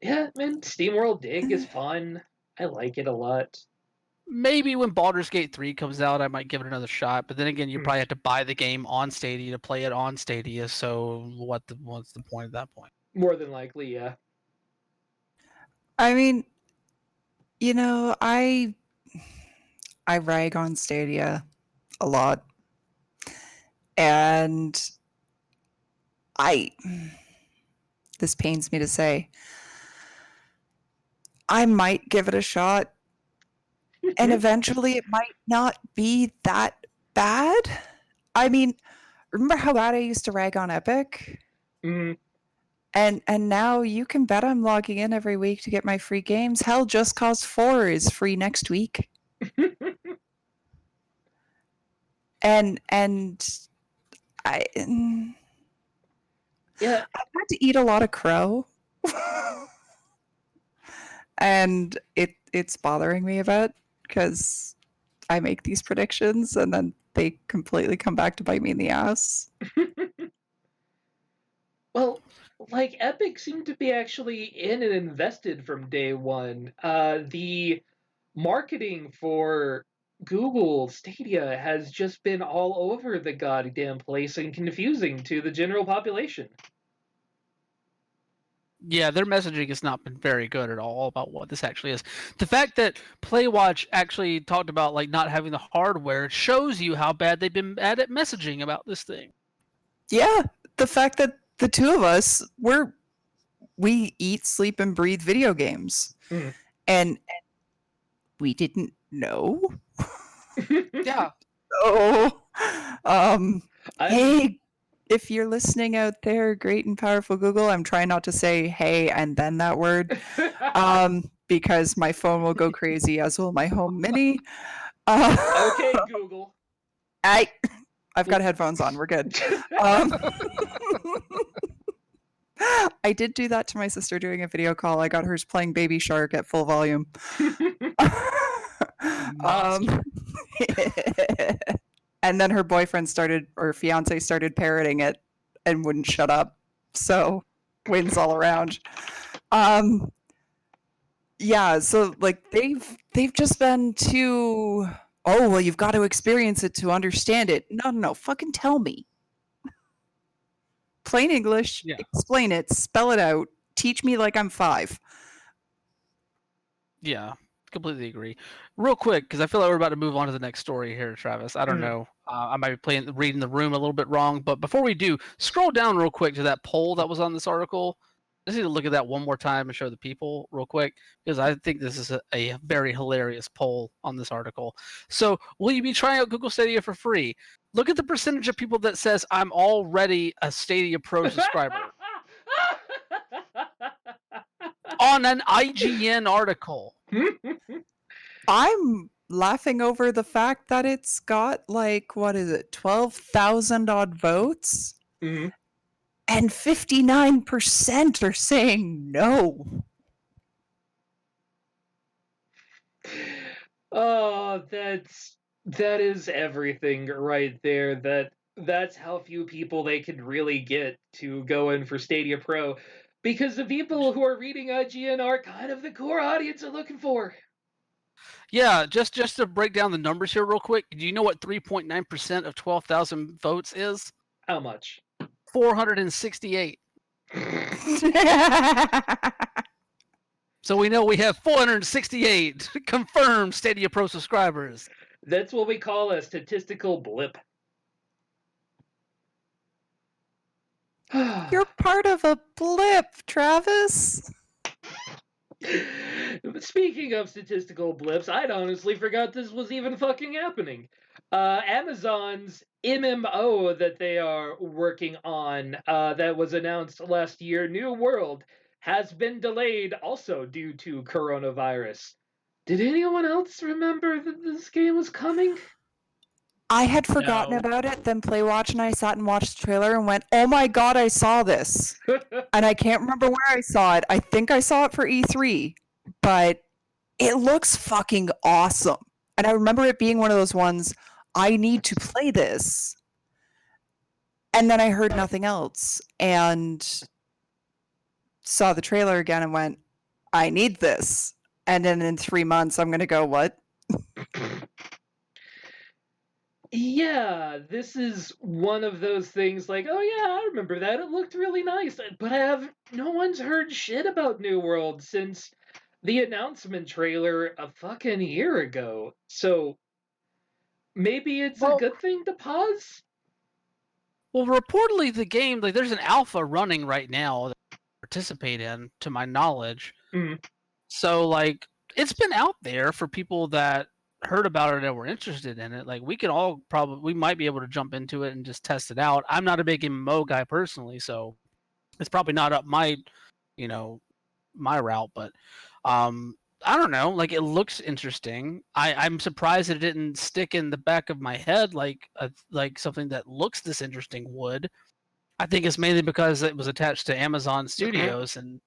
yeah, man, SteamWorld Dig is fun. I like it a lot. maybe when Baldur's Gate 3 comes out, I might give it another shot. But then again, you probably have to buy the game on Stadia to play it on Stadia. So what's the point at that point? More than likely, yeah. I mean, I rag on Stadia a lot. And this pains me to say, I might give it a shot. And eventually it might not be that bad. I mean, remember how bad I used to rag on Epic? Mhm. And now you can bet I'm logging in every week to get my free games. Hell, Just Cause 4 is free next week. And I Yeah. I've had to eat a lot of crow. And it's bothering me a bit because I make these predictions and then they completely come back to bite me in the ass. Well, like Epic seemed to be actually in and invested from day one. The marketing for Google Stadia has just been all over the goddamn place and confusing to the general population. Yeah, their messaging has not been very good at all about what this actually is. The fact that PlayWatch actually talked about like not having the hardware shows you how bad they've been bad at messaging about this thing. Yeah, the fact that the two of us we eat, sleep, and breathe video games, Mhm. and we didn't know. Yeah. Oh, I'm- hey, if you're listening out there, great and powerful Google, I'm trying not to say "hey" and then that word, because my phone will go crazy, as will my home mini. Okay, Google. I've got headphones on. We're good. Um, I did do that to my sister doing a video call. I got hers playing Baby Shark at full volume. Monster. And then her boyfriend or fiance started parroting it and wouldn't shut up. So wins all around. Yeah, so like they've just been too, oh well, you've got to experience it to understand it. No, fucking tell me. Plain English, Yeah. explain it, spell it out, teach me like I'm 5. Yeah, completely agree. Real quick, because I feel like we're about to move on to the next story here, Travis. I don't know. I might be reading the room a little bit wrong, but before we do, scroll down real quick to that poll that was on this article. I just need to look at that one more time and show the people real quick, because I think this is a very hilarious poll on this article. So, will you be trying out Google Stadia for free? Look at the percentage of people that says, I'm already a Stadia Pro subscriber. On an IGN article. I'm laughing over the fact that it's got like, what is it, 12,000 odd votes? Mhm. And 59% are saying no. Oh, that is everything right there. That's how few people they could really get to go in for Stadia Pro, because the people who are reading IGN are kind of the core audience they're looking for. Yeah, just to break down the numbers here real quick. Do you know what 3.9% of 12,000 votes is? How much? 468. So we know we have 468 confirmed Stadia Pro subscribers. That's what we call a statistical blip. You're part of a blip, Travis. Speaking of statistical blips, I'd honestly forgot this was even fucking happening. Amazon's MMO that they are working on, that was announced last year, New World, has been delayed also due to coronavirus. Did anyone else remember that this game was coming? I had forgotten No. about it. Then Playwatch and I sat and watched the trailer and went, oh my god, I saw this. And I can't remember where I saw it. I think I saw it for E3, but it looks fucking awesome. And I remember it being one of those ones, I need to play this. And then I heard nothing else and saw the trailer again and went, I need this. And then in 3 months, I'm going to go, what? Yeah, this is one of those things like, oh yeah, I remember that. It looked really nice. But no one's heard shit about New World since the announcement trailer a fucking year ago. So maybe it's a good thing to pause? Well, reportedly the game, like there's an alpha running right now that I participate in, to my knowledge. Mhm. So like it's been out there for people that heard about it and were interested in it. Like we can all we might be able to jump into it and just test it out. I'm not a big MMO guy personally, so it's probably not up my, you know, my route, but I don't know. Like it looks interesting. I'm surprised it didn't stick in the back of my head like something that looks this interesting would. I think it's mainly because it was attached to Amazon Studios, and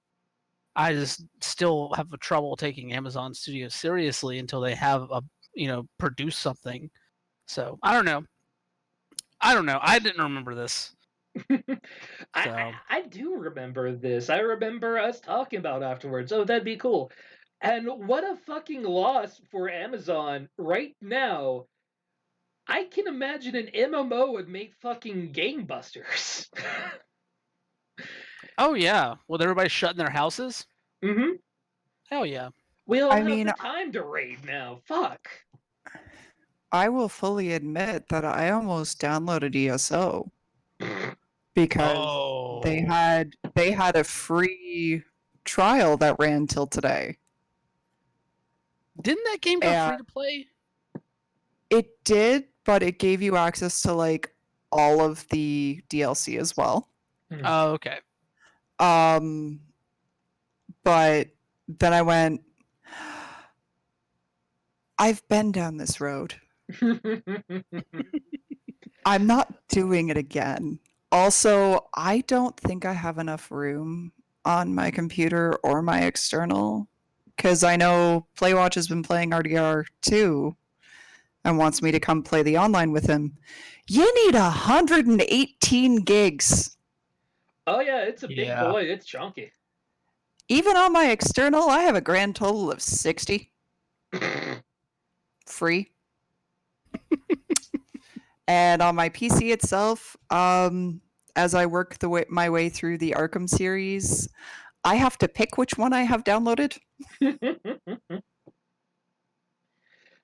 I just still have a trouble taking Amazon Studios seriously until they have produce something. So I don't know. I didn't remember this. I do remember this. I remember us talking about afterwards. Oh, that'd be cool. And what a fucking loss for Amazon right now. I can imagine an MMO would make fucking gangbusters. Oh yeah, with everybody shut in their houses. Mm-hmm. Hell yeah. We all I have mean, the time to raid now. Fuck. I will fully admit that I almost downloaded ESO because they had a free trial that ran till today. Didn't that game go free to play? It did, but it gave you access to like all of the DLC as well. Oh, okay. But then I went, I've been down this road. I'm not doing it again. Also, I don't think I have enough room on my computer or my external because I know Playwatch has been playing RDR 2 and wants me to come play the online with him. You need 118 gigs. Oh yeah, it's a big Yeah. boy. It's chunky. Even on my external, I have a grand total of 60. Free. And on my PC itself, as I work my way through the Arkham series, I have to pick which one I have downloaded.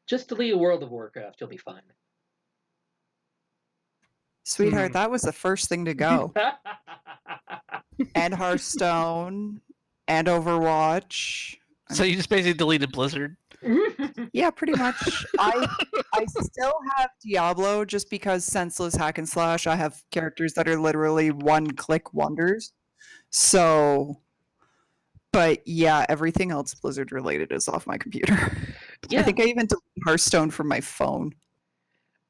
Just delete World of Warcraft, you'll be fine. Sweetheart, that was the first thing to go. And Hearthstone and Overwatch. So you just basically deleted Blizzard? Yeah, pretty much. I still have Diablo just because senseless hack and slash. I have characters that are literally one-click wonders. So, but yeah, everything else Blizzard related is off my computer. Yeah. I think I even deleted Hearthstone from my phone.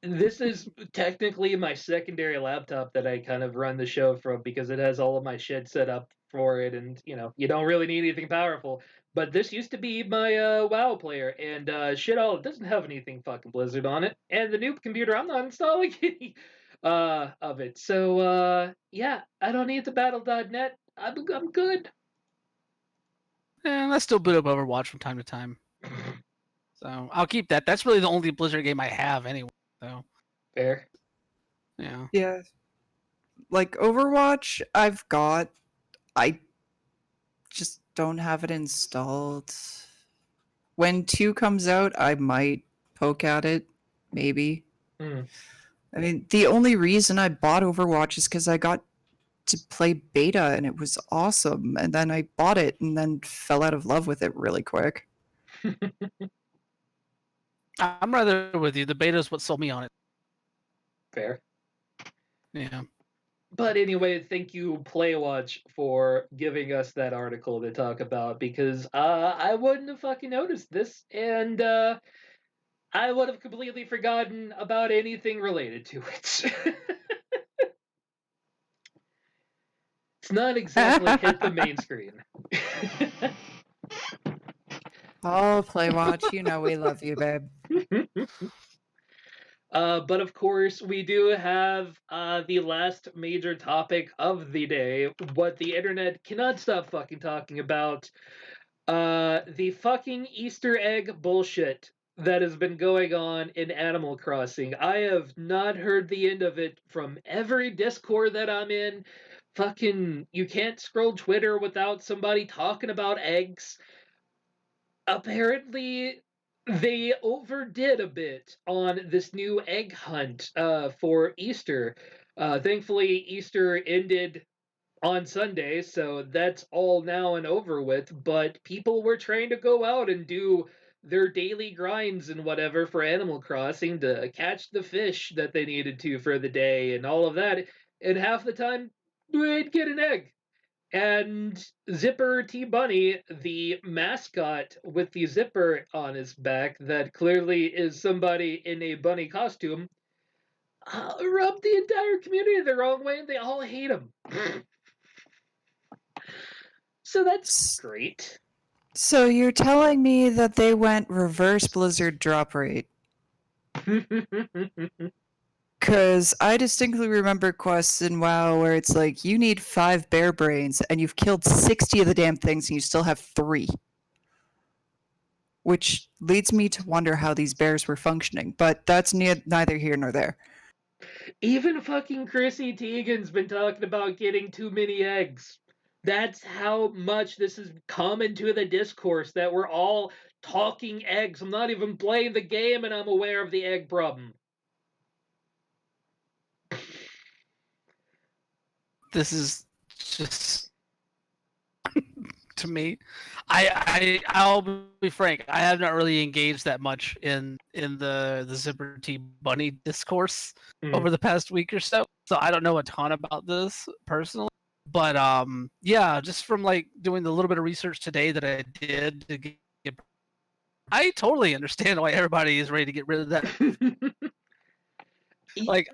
This is technically my secondary laptop that I kind of run the show from because it has all of my shit set up for it, and you don't really need anything powerful. But this used to be my WoW player, and it doesn't have anything fucking Blizzard on it. And the new computer, I'm not installing any of it. So yeah, I don't need the Battle.net. I'm good. I still boot up Overwatch from time to time. So I'll keep that. That's really the only Blizzard game I have anyway. So Fair. yeah. Yeah. Like Overwatch, I've got. I just don't have it installed. When 2 comes out, I might poke at it, maybe. Hmm. I mean, the only reason I bought Overwatch is because I got to play beta and it was awesome. And then I bought it and then fell out of love with it really quick. I'm rather with you. The beta is what sold me on it. Fair. Yeah. But anyway, thank you, Playwatch, for giving us that article to talk about because I wouldn't have fucking noticed this, and I would have completely forgotten about anything related to it. It's not exactly hit the main screen. Oh, Playwatch, you know we love you, babe. But of course, we do have the last major topic of the day, what the internet cannot stop fucking talking about. The fucking Easter egg bullshit that has been going on in Animal Crossing. I have not heard the end of it from every Discord that I'm in. Fucking, you can't scroll Twitter without somebody talking about eggs. Apparently, they overdid a bit on this new egg hunt for Easter. Thankfully, Easter ended on Sunday, so that's all now and over with. But people were trying to go out and do their daily grinds and whatever for Animal Crossing to catch the fish that they needed to for the day and all of that. And half the time, they'd get an egg. And Zipper T Bunny, the mascot with the zipper on his back, that clearly is somebody in a bunny costume, rubbed the entire community the wrong way, and they all hate him. So that's great. So you're telling me that they went reverse Blizzard drop rate? Because I distinctly remember quests in WoW where it's like, you need 5 bear brains, and you've killed 60 of the damn things, and you still have 3. Which leads me to wonder how these bears were functioning, but that's neither here nor there. Even fucking Chrissy Teigen's been talking about getting too many eggs. That's how much this has come into the discourse, that we're all talking eggs. I'm not even playing the game and I'm aware of the egg problem. This is just to me. I'll be frank. I have not really engaged that much in the Zipper T Bunny discourse over the past week or so. So I don't know a ton about this personally. But yeah, just from like doing the little bit of research today that I did to get, I totally understand why everybody is ready to get rid of that. Like,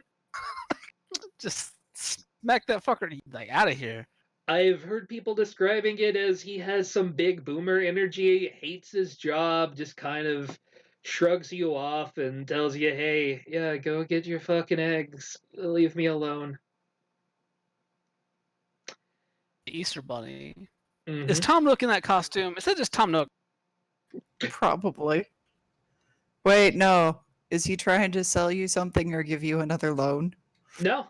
just smack that fucker like out of here. I've heard people describing it as he has some big boomer energy, hates his job, just kind of shrugs you off and tells you, hey, yeah, go get your fucking eggs. Leave me alone. The Easter Bunny. Mm-hmm. Is Tom Nook in that costume? Is that just Tom Nook? Probably. Wait, no. Is he trying to sell you something or give you another loan? No,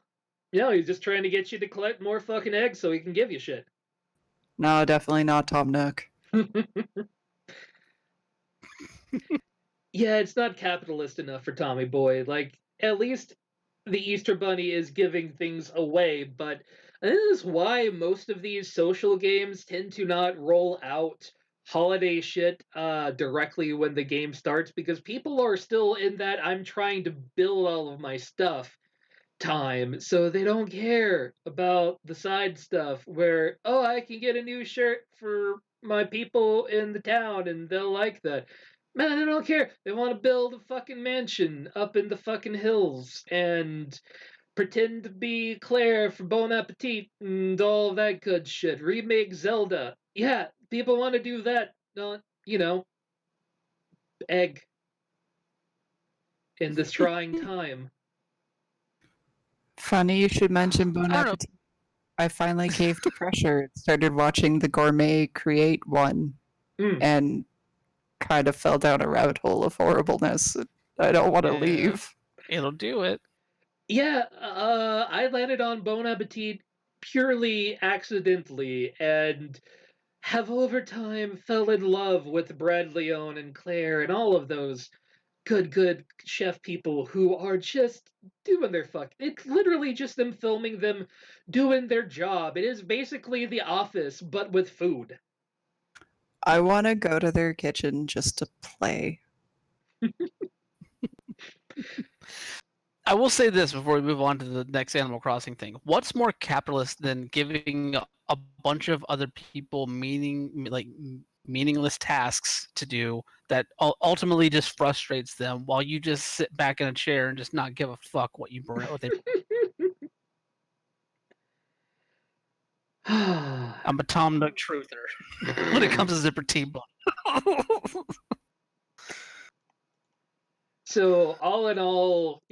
he's just trying to get you to collect more fucking eggs so he can give you shit. No, definitely not Tom Nook. Yeah, it's not capitalist enough for Tommy Boy. Like, at least the Easter Bunny is giving things away, but this is why most of these social games tend to not roll out holiday shit directly when the game starts, because people are still in that I'm trying to build all of my stuff time, so they don't care about the side stuff where, oh, I can get a new shirt for my people in the town and they'll like that. Man, they don't care. They want to build a fucking mansion up in the fucking hills and pretend to be Claire for Bon Appetit and all that good shit. Remake Zelda. Yeah, people want to do that. Not, egg in this trying time. Funny you should mention Bon Appetit. I finally caved to pressure. Started watching the Gourmet Create one and kind of fell down a rabbit hole of horribleness. I don't want to leave. It'll do it. Yeah, I landed on Bon Appetit purely accidentally and have over time fell in love with Brad Leone and Claire and all of those good chef people who are just doing their fuck. It's literally just them filming them doing their job. It is basically The Office, but with food. I want to go to their kitchen just to play. I will say this before we move on to the next Animal Crossing thing. What's more capitalist than giving a bunch of other people meaningless tasks to do that ultimately just frustrates them while you just sit back in a chair and just not give a fuck what you bring? I'm a Tom Nook truther when it comes to Zipper T Bunny. So all in all,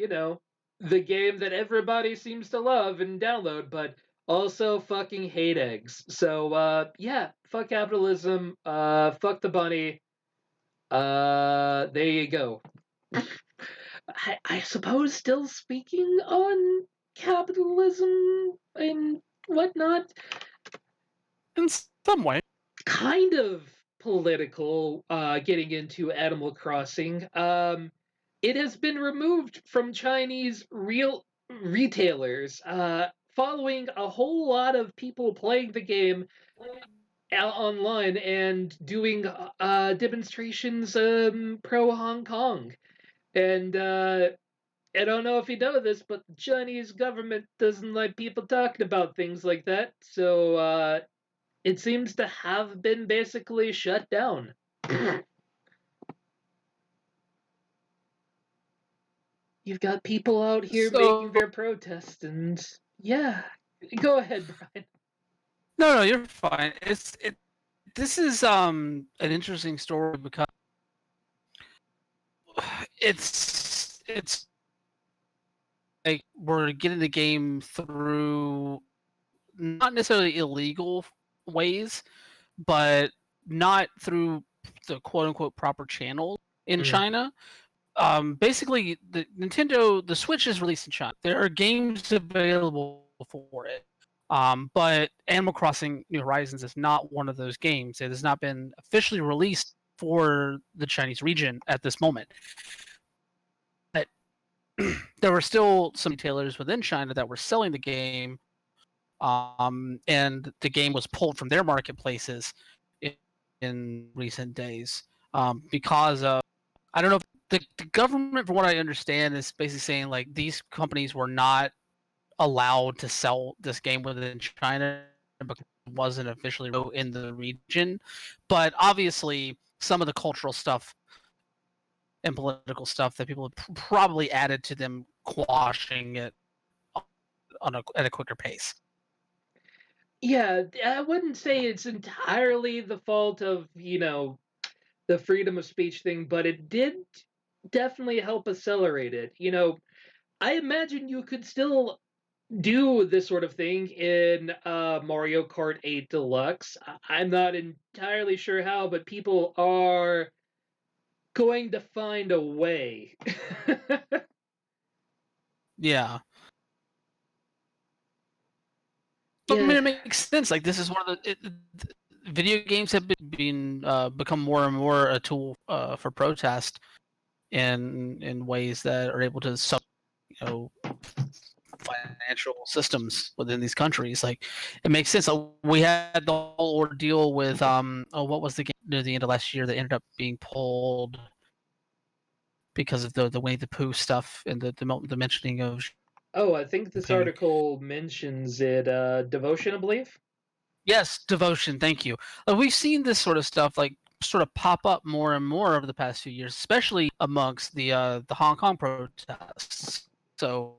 the game that everybody seems to love and download, but also fucking hate eggs. So yeah, fuck capitalism, fuck the bunny. There you go. I suppose still speaking on capitalism and whatnot. In some way. Kind of political, getting into Animal Crossing. It has been removed from Chinese real retailers following a whole lot of people playing the game online and doing demonstrations pro Hong Kong. And I don't know if you know this, but the Chinese government doesn't like people talking about things like that. So it seems to have been basically shut down. You've got people out here making their protests, and yeah, go ahead, Brian. No, you're fine. This is an interesting story because it's like we're getting the game through not necessarily illegal ways, but not through the quote unquote proper channel in China. Basically, the Switch is released in China. There are games available for it. But Animal Crossing New Horizons is not one of those games. It has not been officially released for the Chinese region at this moment. But there were still some retailers within China that were selling the game, and the game was pulled from their marketplaces in recent days because of, I don't know, the government, from what I understand, is basically saying like these companies were not allowed to sell this game within China because it wasn't officially in the region. But obviously, some of the cultural stuff and political stuff that people have probably added to them quashing it at a quicker pace. Yeah, I wouldn't say it's entirely the fault of, the freedom of speech thing, but it did definitely help accelerate it. I imagine you could still do this sort of thing in Mario Kart 8 Deluxe. I'm not entirely sure how, but people are going to find a way. Yeah. But I mean, it makes sense. Like, this is one of the video games have become more and more a tool for protest in ways that are able to financial systems within these countries. Like, it makes sense. We had the whole ordeal with what was the game near the end of last year that ended up being pulled because of the Winnie the Pooh stuff and the mentioning of. Oh, I think this article mentions it. Devotion, I believe. Yes, Devotion. Thank you. We've seen this sort of stuff like sort of pop up more and more over the past few years, especially amongst the Hong Kong protests. So,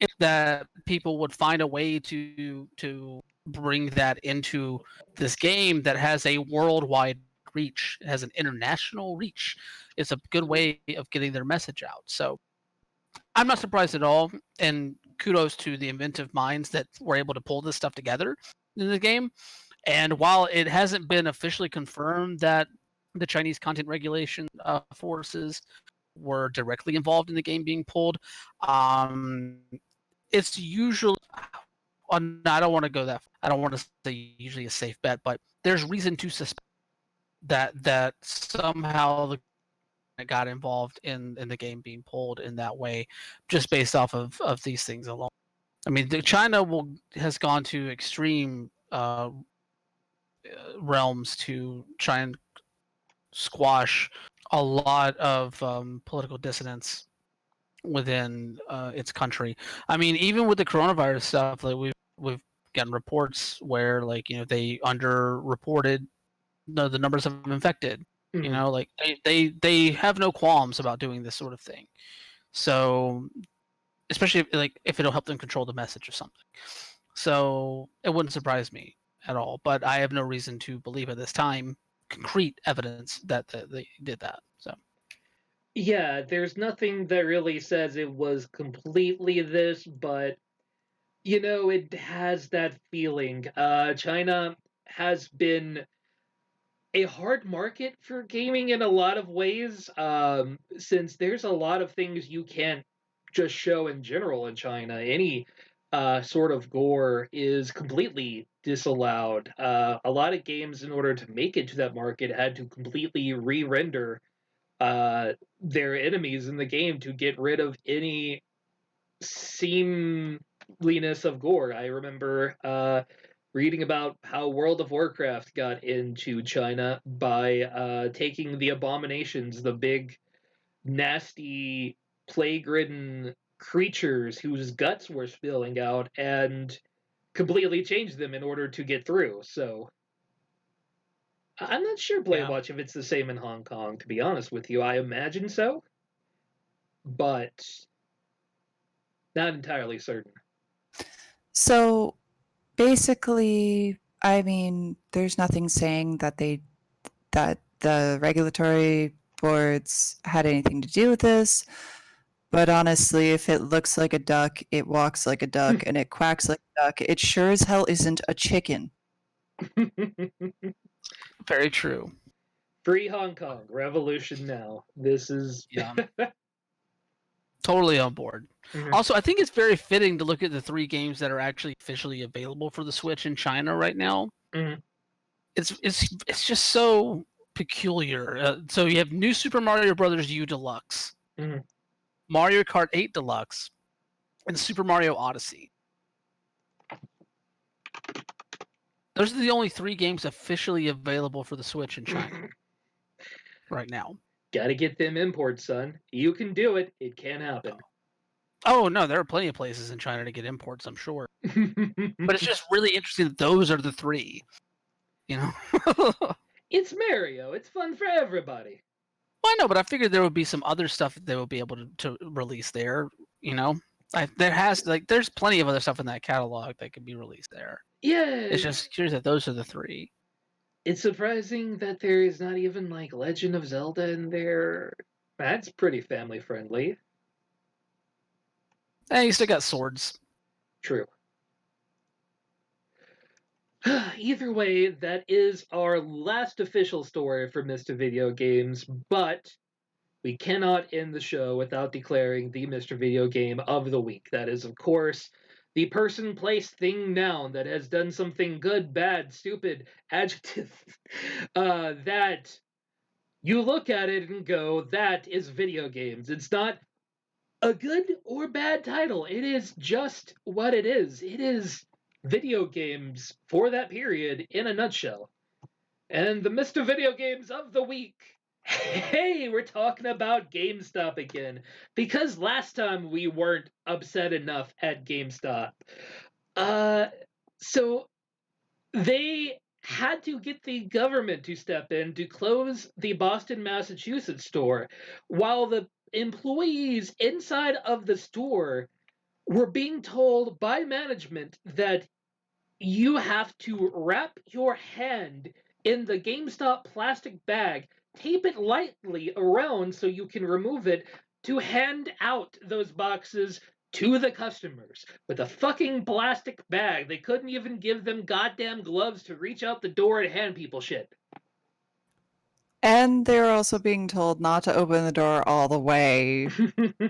if that people would find a way to bring that into this game that has a worldwide reach, has an international reach, it's a good way of getting their message out. So, I'm not surprised at all, and kudos to the inventive minds that were able to pull this stuff together in the game. And while it hasn't been officially confirmed that the Chinese content regulation forces were directly involved in the game being pulled, it's usually, I don't want to go that far. I don't want to say usually a safe bet, but there's reason to suspect that somehow the got involved in the game being pulled in that way, just based off of these things alone. I mean, China has gone to extreme realms to try and squash a lot of political dissidence within its country. I mean, even with the coronavirus stuff, like we've gotten reports where they underreported the numbers of infected. Mm-hmm. Like they have no qualms about doing this sort of thing. So, especially if it'll help them control the message or something. So it wouldn't surprise me at all. But I have no reason to believe at this time concrete evidence that they did that. So. Yeah, there's nothing that really says it was completely this, but it has that feeling. China has been a hard market for gaming in a lot of ways, since there's a lot of things you can't just show in general in China. Any sort of gore is completely disallowed. A lot of games, in order to make it to that market, had to completely re-render their enemies in the game to get rid of any deathliness of gore. I remember reading about how World of Warcraft got into China by taking the abominations, the big, nasty, plague-ridden creatures whose guts were spilling out, and completely changed them in order to get through. So I'm not sure, Bladewatch, if it's the same in Hong Kong, to be honest with you. I imagine so, but not entirely certain. So basically, I mean, there's nothing saying that the regulatory boards had anything to do with this. But honestly, if it looks like a duck, it walks like a duck, and it quacks like a duck, it sure as hell isn't a chicken. Very true. Free Hong Kong, revolution now. This is Yeah. Totally on board. Mhm. Also, I think it's very fitting to look at the 3 games that are actually officially available for the Switch in China right now. Mhm. It's just so peculiar. So you have New Super Mario Brothers U Deluxe, Mhm. Mario Kart 8 Deluxe, and Super Mario Odyssey. Those are the only 3 games officially available for the Switch in China right now. Gotta get them imports, son. You can do it. It can happen. Oh no, there are plenty of places in China to get imports, I'm sure. But it's just really interesting that those are the 3. You know? It's Mario. It's fun for everybody. Well, I know, but I figured there would be some other stuff that they would be able to release there. You know, there's plenty of other stuff in that catalog that could be released there. Yeah. It's just curious that those are the 3. It's surprising that there is not even like Legend of Zelda in there. That's pretty family friendly. And you still got swords. True. Either way, that is our last official story for Mr. Video Games, but we cannot end the show without declaring the Mr. Video Game of the Week. That is, of course, the person, place, thing, noun that has done something good, bad, stupid, adjective, that you look at it and go, that is video games. It's not a good or bad title. It is just what it is. It is video games for that period in a nutshell. And the Mr. Video Games of the Week. Hey, we're talking about GameStop again. Because last time we weren't upset enough at GameStop. So they had to get the government to step in to close the Boston, Massachusetts store, while the employees inside of the store were being told by management that you have to wrap your hand in the GameStop plastic bag, tape it lightly around so you can remove it, to hand out those boxes to the customers with a fucking plastic bag. They couldn't even give them goddamn gloves to reach out the door and hand people shit. And they're also being told not to open the door all the way,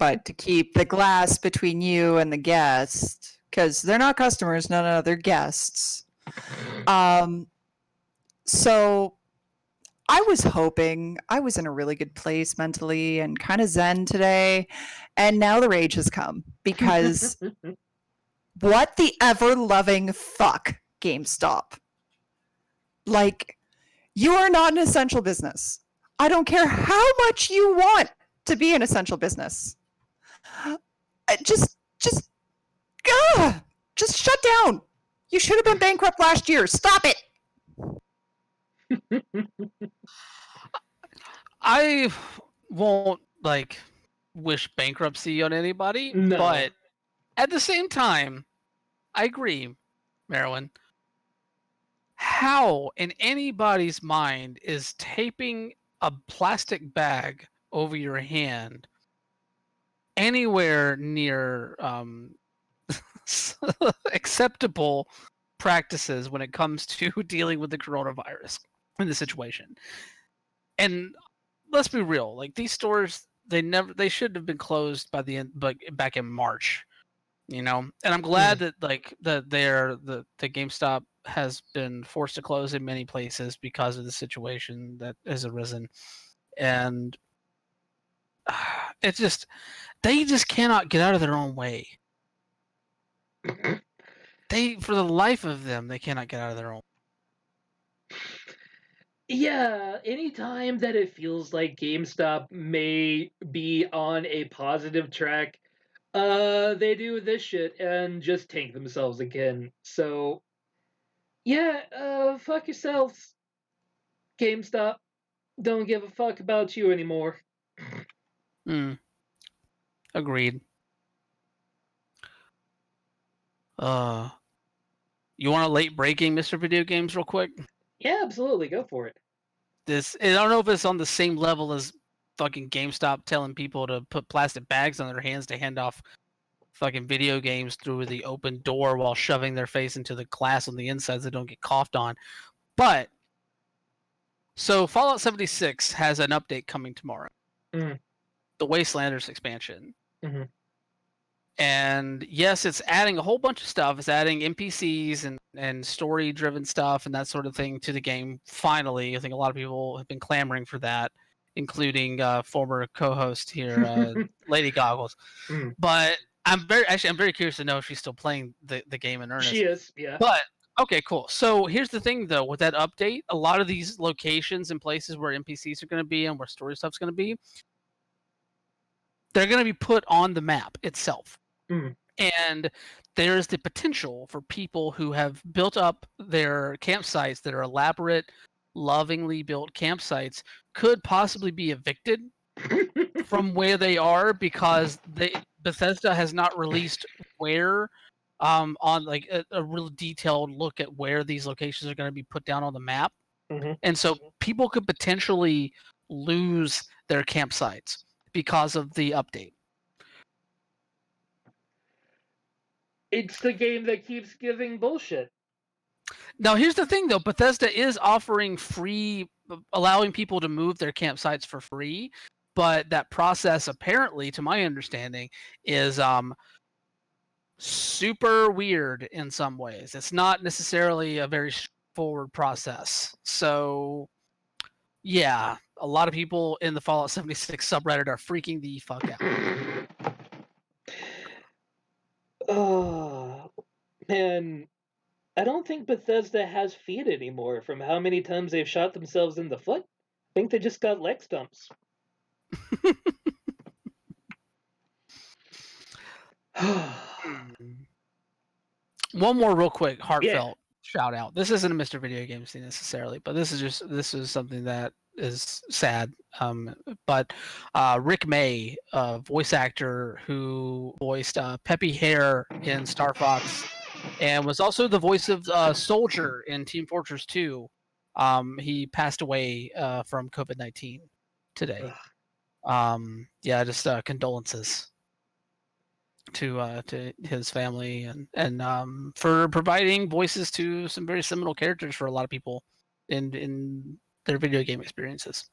but to keep the glass between you and the guest, because they're not customers, no, they're guests. So I was hoping I was in a really good place mentally and kind of zen today, and now the rage has come because what the ever-loving fuck, GameStop? Like, you are not an essential business. I don't care how much you want to be an essential business. Just shut down. You should have been bankrupt last year. Stop it. I won't wish bankruptcy on anybody, No. but at the same time, I agree, Marilyn. How in anybody's mind is taping a plastic bag over your hand anywhere near acceptable practices when it comes to dealing with the coronavirus in the situation? And let's be real, like, these stores, they should have been closed by the end, back in March, you know. And I'm glad that the GameStop has been forced to close in many places because of the situation that has arisen. And they just cannot get out of their own way. For the life of them, they cannot get out of their own. Yeah, anytime that it feels like GameStop may be on a positive track, they do this shit and just tank themselves again. So, yeah, fuck yourselves, GameStop. Don't give a fuck about you anymore. Agreed. You want a late breaking Mr. Video Games real quick? Yeah, absolutely, go for it. I don't know if it's on the same level as fucking GameStop telling people to put plastic bags on their hands to hand off fucking video games through the open door while shoving their face into the glass on the inside so they don't get coughed on. But so Fallout 76 has an update coming tomorrow. Mhm. The Wastelanders expansion. Mhm. And yes, it's adding a whole bunch of stuff. It's adding NPCs and story-driven stuff and that sort of thing to the game. Finally, I think a lot of people have been clamoring for that, including former co-host here, Lady Goggles. Mhm. But I'm very curious to know if she's still playing the game in earnest. She is, yeah. But okay, cool. So here's the thing, though, with that update, a lot of these locations and places where NPCs are going to be and where story stuff's going to be, they're going to be put on the map itself. Mhm. And there's the potential for people who have built up their campsites that are elaborate, lovingly built campsites could possibly be evicted from where they are because Bethesda has not released where on like a real detailed look at where these locations are going to be put down on the map. Mhm. And so people could potentially lose their campsites because of the update. It's the game that keeps giving bullshit. Now, here's the thing, though. Bethesda is offering allowing people to move their campsites for free, but that process, apparently, to my understanding, is super weird in some ways. It's not necessarily a very straightforward process. So, yeah, a lot of people in the Fallout 76 subreddit are freaking the fuck out. Oh, man. I don't think Bethesda has feet anymore from how many times they've shot themselves in the foot. I think they just got leg stumps. One more real quick heartfelt shout out. This isn't a Mr. Video Games thing necessarily, but this is something that is sad. But Rick May, voice actor who voiced Peppy Hare in Star Fox and was also the voice of Soldier in Team Fortress 2. He passed away from COVID-19 today. Just condolences to his family and for providing voices to some very seminal characters for a lot of people in their video game experiences.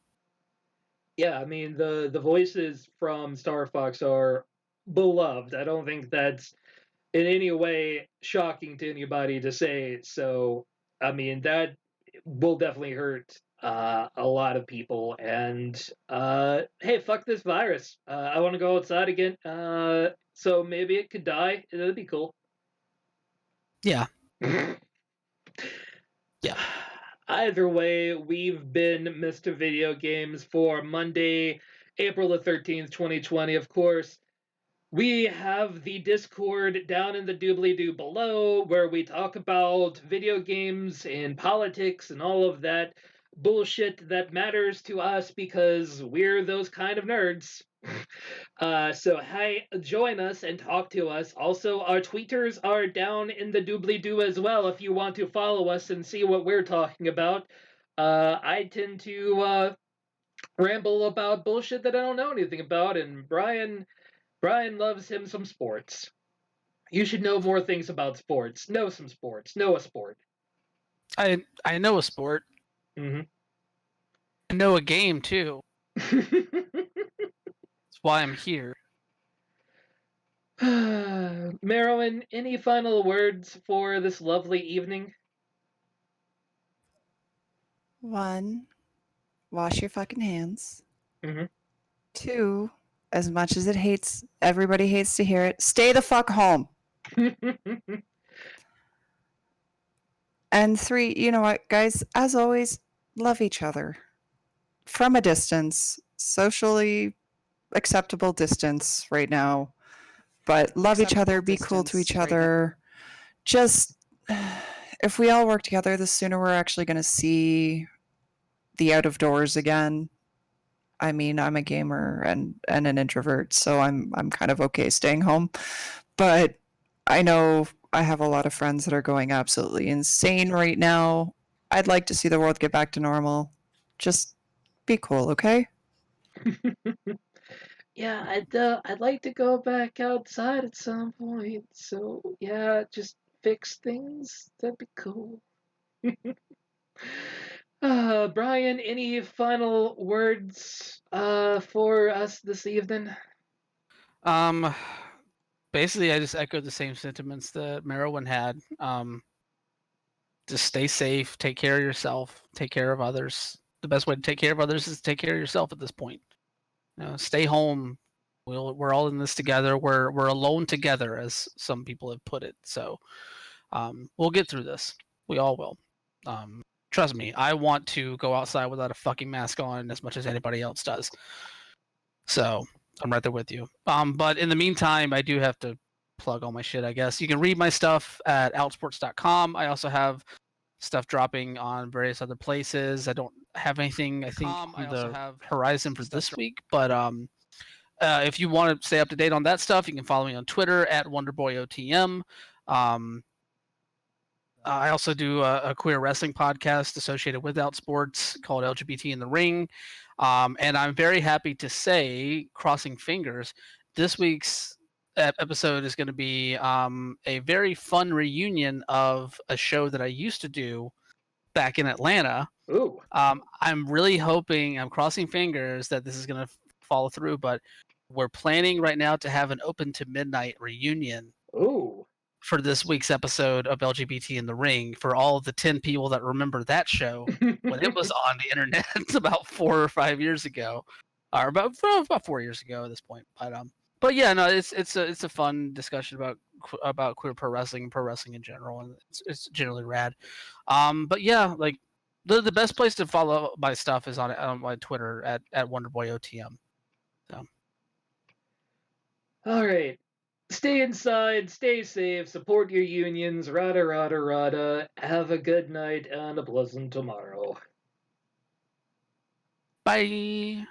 Yeah, I mean the voices from Star Fox are beloved. I don't think that's in any way shocking to anybody to say. So, I mean that will definitely hurt a lot of people. And hey, fuck this virus. I want to go outside again. So maybe it could die. That'd be cool. Yeah. Either way, we've been Mr. Video Games for Monday, April the 13th, 2020. Of course, we have the Discord down in the doobly-doo below where we talk about video games and politics and all of that bullshit that matters to us because we're those kind of nerds. So hey, join us and talk to us. Also, our tweeters are down in the doobly-doo as well if you want to follow us and see what we're talking about. I tend to ramble about bullshit that I don't know anything about, and Brian loves him some sports. You should know more things about sports. Know some sports. Know a sport. I know a sport. Mm-hmm. I know a game too. That's why I'm here. Marilyn, any final words for this lovely evening? 1, wash your fucking hands. Mm-hmm. 2, as much as everybody hates to hear it, stay the fuck home. And 3, you know what, guys? As always, love each other from a distance, socially acceptable distance right now. But love each other, be cool to each other. Just if we all work together, the sooner we're actually going to see the out of doors again. I mean, I'm a gamer and an introvert, so I'm kind of okay staying home. But I know I have a lot of friends that are going absolutely insane right now. I'd like to see the world get back to normal. Just be cool, okay? Yeah, I'd like to go back outside at some point. So yeah, just fix things. That'd be cool. Brian, any final words for us this evening? Um, basically, I just echoed the same sentiments that Merowyn had. Just stay safe, take care of yourself, take care of others. The best way to take care of others is to take care of yourself at this point. Stay home. We're all in this together. We're alone together, as some people have put it. So we'll get through this. We all will. Trust me, I want to go outside without a fucking mask on as much as anybody else does. So I'm right there with you. But in the meantime, I do have to plug all my shit, I guess. You can read my stuff at outsports.com. I also have stuff dropping on various other places. I don't have anything, I think, on the horizon for this week. But if you want to stay up to date on that stuff, you can follow me on Twitter at WonderboyOTM. I also do a queer wrestling podcast associated with Outsports called LGBT in the Ring. And I'm very happy to say, crossing fingers, this week's episode is going to be a very fun reunion of a show that I used to do back in Atlanta. Ooh. I'm really hoping, I'm crossing fingers that this is going to follow through, but we're planning right now to have an open to midnight reunion. Ooh. For this week's episode of LGBT in the Ring, for all of the 10 people that remember that show when it was on the internet about 4 or 5 years ago, or about 4 years ago at this point. But yeah, no, it's a fun discussion about queer pro wrestling in general, and it's generally rad. But yeah, like the best place to follow my stuff is on my Twitter at WonderboyOTM. So. All right. Stay inside, stay safe, support your unions, rada rada rada. Have a good night and a pleasant tomorrow. Bye.